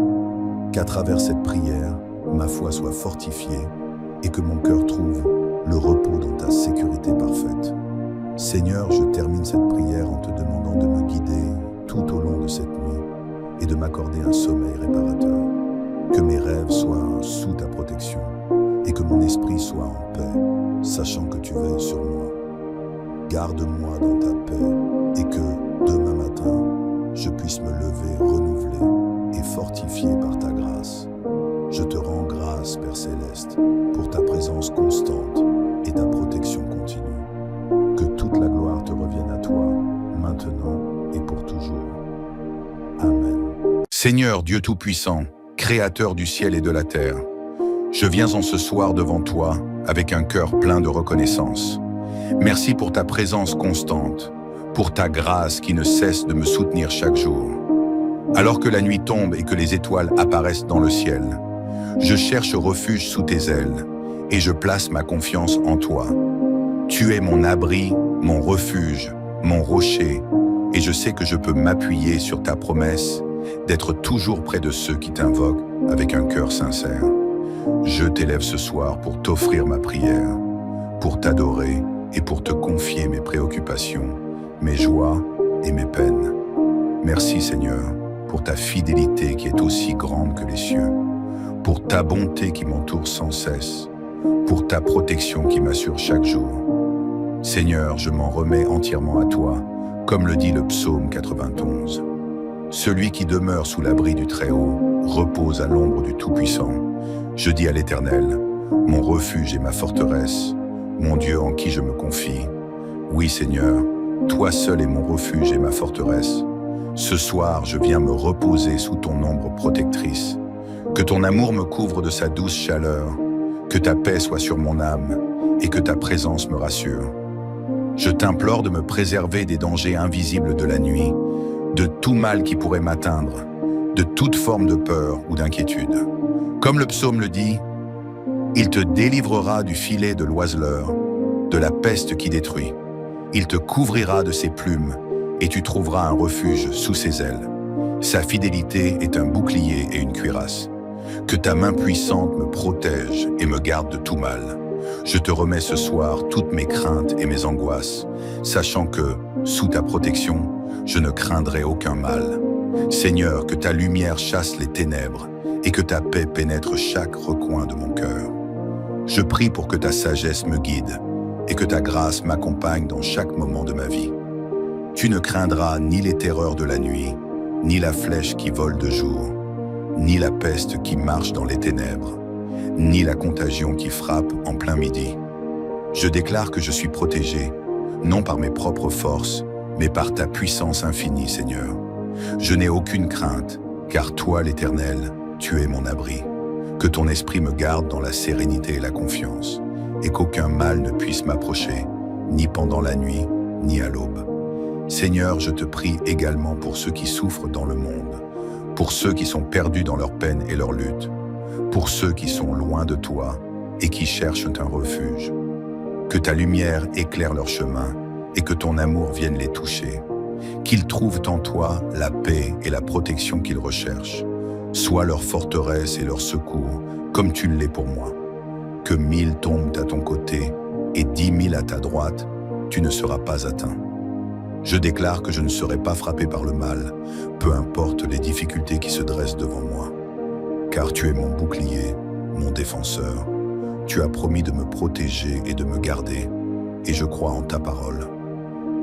Qu'à travers cette prière, ma foi soit fortifiée et que mon cœur trouve le repos dans ta sécurité parfaite. Seigneur, je termine cette prière en te demandant de me guider tout au long de cette nuit et de m'accorder un sommeil réparateur. Que mes rêves soient sous ta protection et que mon esprit soit en paix, sachant que tu veilles sur moi. Garde-moi dans ta paix et que, demain matin, je puisse me lever renouvelé et fortifié par ta grâce. Je te rends grâce, Père Céleste, pour ta présence constante et ta protection continue. Que toute la gloire te revienne à toi, maintenant et pour toujours. Amen. Seigneur Dieu Tout-Puissant, Créateur du ciel et de la terre, je viens en ce soir devant toi avec un cœur plein de reconnaissance. Merci pour ta présence constante, pour ta grâce qui ne cesse de me soutenir chaque jour. Alors que la nuit tombe et que les étoiles apparaissent dans le ciel, je cherche refuge sous tes ailes et je place ma confiance en toi. Tu es mon abri, mon refuge, mon rocher, et je sais que je peux m'appuyer sur ta promesse d'être toujours près de ceux qui t'invoquent avec un cœur sincère. Je t'élève ce soir pour t'offrir ma prière, pour t'adorer et pour te confier mes préoccupations, mes joies et mes peines. Merci Seigneur pour ta fidélité qui est aussi grande que les cieux, pour ta bonté qui m'entoure sans cesse, pour ta protection qui m'assure chaque jour. Seigneur, je m'en remets entièrement à toi, comme le dit le psaume 91. Celui qui demeure sous l'abri du Très-Haut repose à l'ombre du Tout-Puissant. Je dis à l'Éternel, mon refuge et ma forteresse, mon Dieu en qui je me confie. Oui Seigneur, toi seul es mon refuge et ma forteresse. Ce soir, je viens me reposer sous ton ombre protectrice. Que ton amour me couvre de sa douce chaleur, que ta paix soit sur mon âme et que ta présence me rassure. Je t'implore de me préserver des dangers invisibles de la nuit, de tout mal qui pourrait m'atteindre, de toute forme de peur ou d'inquiétude. Comme le psaume le dit, il te délivrera du filet de l'oiseleur, de la peste qui détruit. Il te couvrira de ses plumes et tu trouveras un refuge sous ses ailes. Sa fidélité est un bouclier et une cuirasse. Que ta main puissante me protège et me garde de tout mal. Je te remets ce soir toutes mes craintes et mes angoisses, sachant que, sous ta protection, je ne craindrai aucun mal. Seigneur, que ta lumière chasse les ténèbres et que ta paix pénètre chaque recoin de mon cœur. Je prie pour que ta sagesse me guide et que ta grâce m'accompagne dans chaque moment de ma vie. Tu ne craindras ni les terreurs de la nuit, ni la flèche qui vole de jour, ni la peste qui marche dans les ténèbres, ni la contagion qui frappe en plein midi. Je déclare que je suis protégé, non par mes propres forces, mais par ta puissance infinie, Seigneur. Je n'ai aucune crainte, car toi, l'Éternel, tu es mon abri. Que ton esprit me garde dans la sérénité et la confiance, et qu'aucun mal ne puisse m'approcher, ni pendant la nuit, ni à l'aube. Seigneur, je te prie également pour ceux qui souffrent dans le monde, pour ceux qui sont perdus dans leur peine et leur lutte, pour ceux qui sont loin de toi et qui cherchent un refuge. Que ta lumière éclaire leur chemin et que ton amour vienne les toucher. Qu'ils trouvent en toi la paix et la protection qu'ils recherchent. Sois leur forteresse et leur secours, comme tu l'es pour moi. Que 1000 tombent à ton côté et 10 000 à ta droite, tu ne seras pas atteint. Je déclare que je ne serai pas frappé par le mal, peu importe les difficultés qui se dressent devant moi. Car tu es mon bouclier, mon défenseur. Tu as promis de me protéger et de me garder, et je crois en ta parole.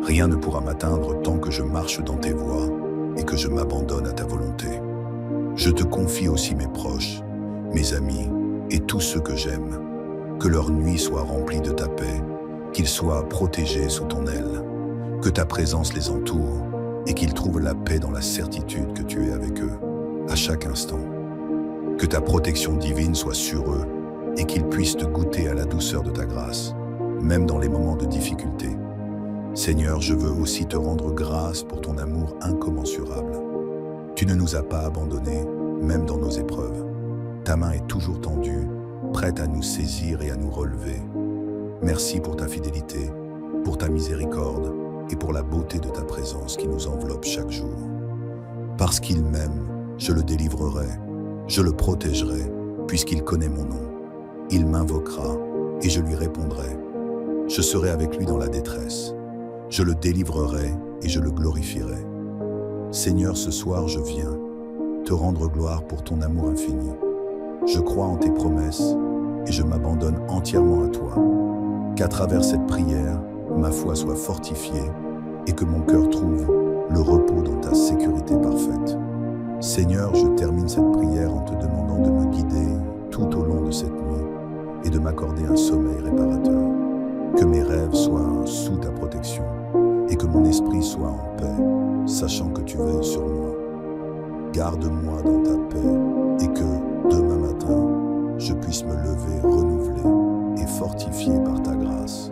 Rien ne pourra m'atteindre tant que je marche dans tes voies et que je m'abandonne à ta volonté. Je te confie aussi mes proches, mes amis et tous ceux que j'aime. Que leur nuit soit remplie de ta paix, qu'ils soient protégés sous ton aile. Que ta présence les entoure et qu'ils trouvent la paix dans la certitude que tu es avec eux, à chaque instant. Que ta protection divine soit sur eux et qu'ils puissent te goûter à la douceur de ta grâce, même dans les moments de difficulté. Seigneur, je veux aussi te rendre grâce pour ton amour incommensurable. Tu ne nous as pas abandonnés, même dans nos épreuves. Ta main est toujours tendue, prête à nous saisir et à nous relever. Merci pour ta fidélité, pour ta miséricorde et pour la beauté de ta présence qui nous enveloppe chaque jour. Parce qu'il m'aime, je le délivrerai, je le protégerai, puisqu'il connaît mon nom. Il m'invoquera et je lui répondrai. Je serai avec lui dans la détresse. Je le délivrerai et je le glorifierai. Seigneur, ce soir je viens te rendre gloire pour ton amour infini. Je crois en tes promesses et je m'abandonne entièrement à toi. Qu'à travers cette prière, ma foi soit fortifiée et que mon cœur trouve le repos dans ta sécurité parfaite. Seigneur, je termine cette prière en te demandant de me guider tout au long de cette nuit et de m'accorder un sommeil réparateur. Que mes rêves soient sous ta protection et que mon esprit soit en paix, sachant que tu veilles sur moi. Garde-moi dans ta paix et que, demain matin, je puisse me lever renouvelé et fortifié par ta grâce.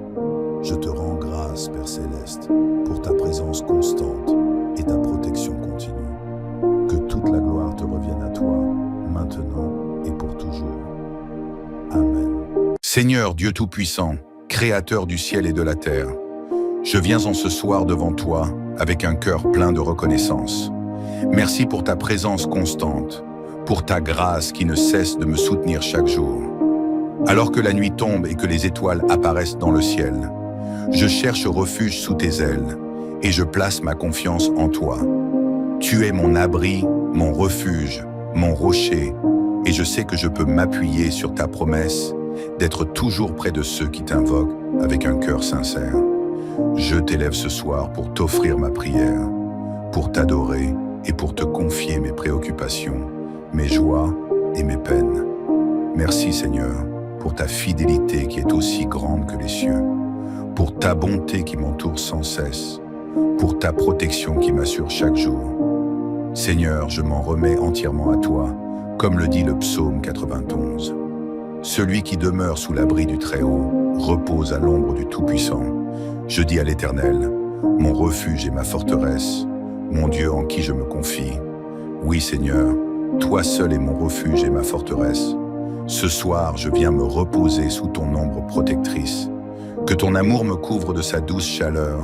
Je te rends grâce, Père Céleste, pour ta présence constante et ta protection continue. Que toute la gloire te revienne à toi, maintenant et pour toujours. Amen. Seigneur Dieu Tout-Puissant, Créateur du ciel et de la terre, je viens en ce soir devant toi avec un cœur plein de reconnaissance. Merci pour ta présence constante, pour ta grâce qui ne cesse de me soutenir chaque jour. Alors que la nuit tombe et que les étoiles apparaissent dans le ciel, je cherche refuge sous tes ailes et je place ma confiance en toi. Tu es mon abri, mon refuge, mon rocher, et je sais que je peux m'appuyer sur ta promesse d'être toujours près de ceux qui t'invoquent avec un cœur sincère. Je t'élève ce soir pour t'offrir ma prière, pour t'adorer et pour te confier mes préoccupations, mes joies et mes peines. Merci Seigneur pour ta fidélité qui est aussi grande que les cieux, pour ta bonté qui m'entoure sans cesse, pour ta protection qui m'assure chaque jour. Seigneur, je m'en remets entièrement à toi, comme le dit le psaume 91. Celui qui demeure sous l'abri du Très-Haut repose à l'ombre du Tout-Puissant. Je dis à l'Éternel, mon refuge et ma forteresse, mon Dieu en qui je me confie. Oui Seigneur, toi seul es mon refuge et ma forteresse. Ce soir, je viens me reposer sous ton ombre protectrice. Que ton amour me couvre de sa douce chaleur,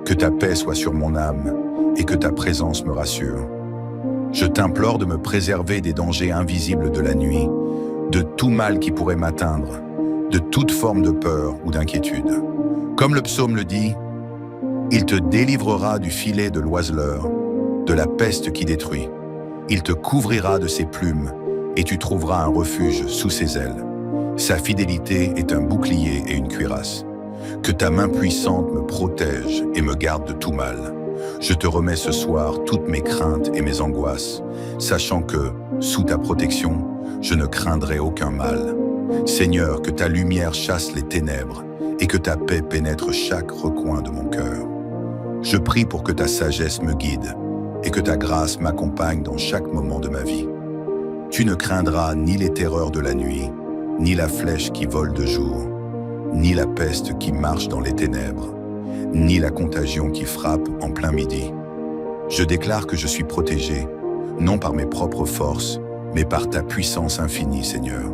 que ta paix soit sur mon âme et que ta présence me rassure. Je t'implore de me préserver des dangers invisibles de la nuit, de tout mal qui pourrait m'atteindre, de toute forme de peur ou d'inquiétude. Comme le psaume le dit, il te délivrera du filet de l'oiseleur, de la peste qui détruit. Il te couvrira de ses plumes et tu trouveras un refuge sous ses ailes. Sa fidélité est un bouclier et une cuirasse. Que ta main puissante me protège et me garde de tout mal. Je te remets ce soir toutes mes craintes et mes angoisses, sachant que, sous ta protection, je ne craindrai aucun mal. Seigneur, que ta lumière chasse les ténèbres et que ta paix pénètre chaque recoin de mon cœur. Je prie pour que ta sagesse me guide et que ta grâce m'accompagne dans chaque moment de ma vie. Tu ne craindras ni les terreurs de la nuit, ni la flèche qui vole de jour, ni la peste qui marche dans les ténèbres, ni la contagion qui frappe en plein midi. Je déclare que je suis protégé, non par mes propres forces, mais par ta puissance infinie, Seigneur.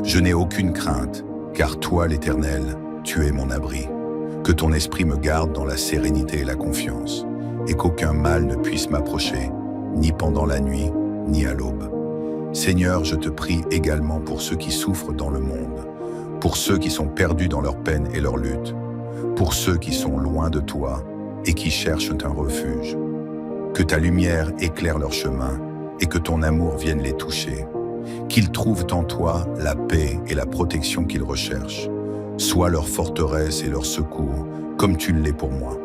Je n'ai aucune crainte, car toi, l'Éternel, tu es mon abri. Que ton esprit me garde dans la sérénité et la confiance, et qu'aucun mal ne puisse m'approcher, ni pendant la nuit, ni à l'aube. Seigneur, je te prie également pour ceux qui souffrent dans le monde, pour ceux qui sont perdus dans leurs peines et leurs luttes, pour ceux qui sont loin de toi et qui cherchent un refuge. Que ta lumière éclaire leur chemin et que ton amour vienne les toucher. Qu'ils trouvent en toi la paix et la protection qu'ils recherchent. Sois leur forteresse et leur secours, comme tu l'es pour moi.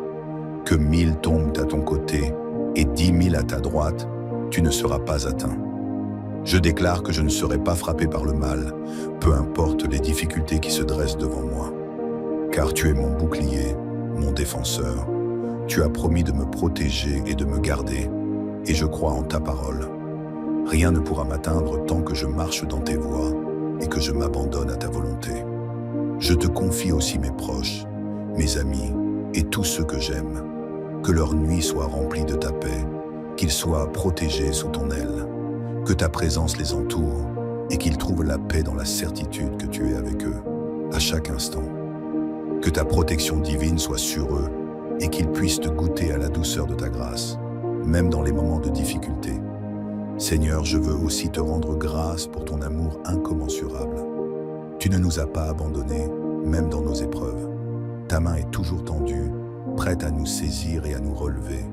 Que 1000 tombent à ton côté et 10 000 à ta droite, tu ne seras pas atteint. Je déclare que je ne serai pas frappé par le mal, peu importe les difficultés qui se dressent devant moi. Car tu es mon bouclier, mon défenseur. Tu as promis de me protéger et de me garder, et je crois en ta parole. Rien ne pourra m'atteindre tant que je marche dans tes voies et que je m'abandonne à ta volonté. Je te confie aussi mes proches, mes amis et tous ceux que j'aime. Que leur nuit soit remplie de ta paix, qu'ils soient protégés sous ton aile. Que ta présence les entoure et qu'ils trouvent la paix dans la certitude que tu es avec eux, à chaque instant. Que ta protection divine soit sur eux et qu'ils puissent te goûter à la douceur de ta grâce, même dans les moments de difficulté. Seigneur, je veux aussi te rendre grâce pour ton amour incommensurable. Tu ne nous as pas abandonnés, même dans nos épreuves. Ta main est toujours tendue, prête à nous saisir et à nous relever.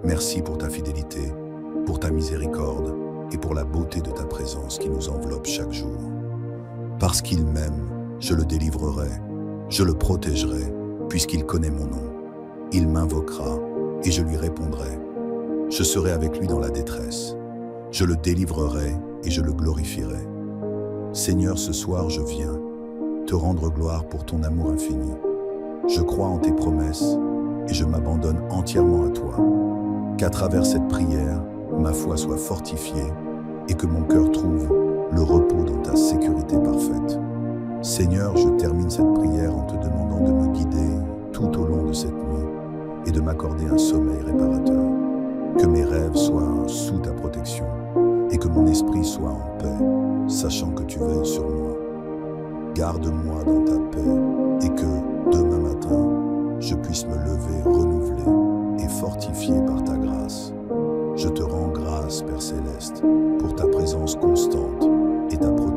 Merci pour ta fidélité, pour ta miséricorde et pour la beauté de ta présence qui nous enveloppe chaque jour. Parce qu'il m'aime, je le délivrerai, je le protégerai, puisqu'il connaît mon nom. Il m'invoquera et je lui répondrai. Je serai avec lui dans la détresse. Je le délivrerai et je le glorifierai. Seigneur, ce soir je viens te rendre gloire pour ton amour infini. Je crois en tes promesses et je m'abandonne entièrement à toi. Qu'à travers cette prière, ma foi soit fortifiée et que mon cœur trouve le repos dans ta sécurité parfaite. Seigneur, je termine cette prière en te demandant de me guider tout au long de cette nuit et de m'accorder un sommeil réparateur. Que mes rêves soient sous ta protection et que mon esprit soit en paix, sachant que tu veilles sur moi. Garde-moi dans ta paix et que, demain matin, je puisse me lever renouvelé et fortifié par ta grâce. Je te rends grâce, Père Céleste, pour ta présence constante et ta protection.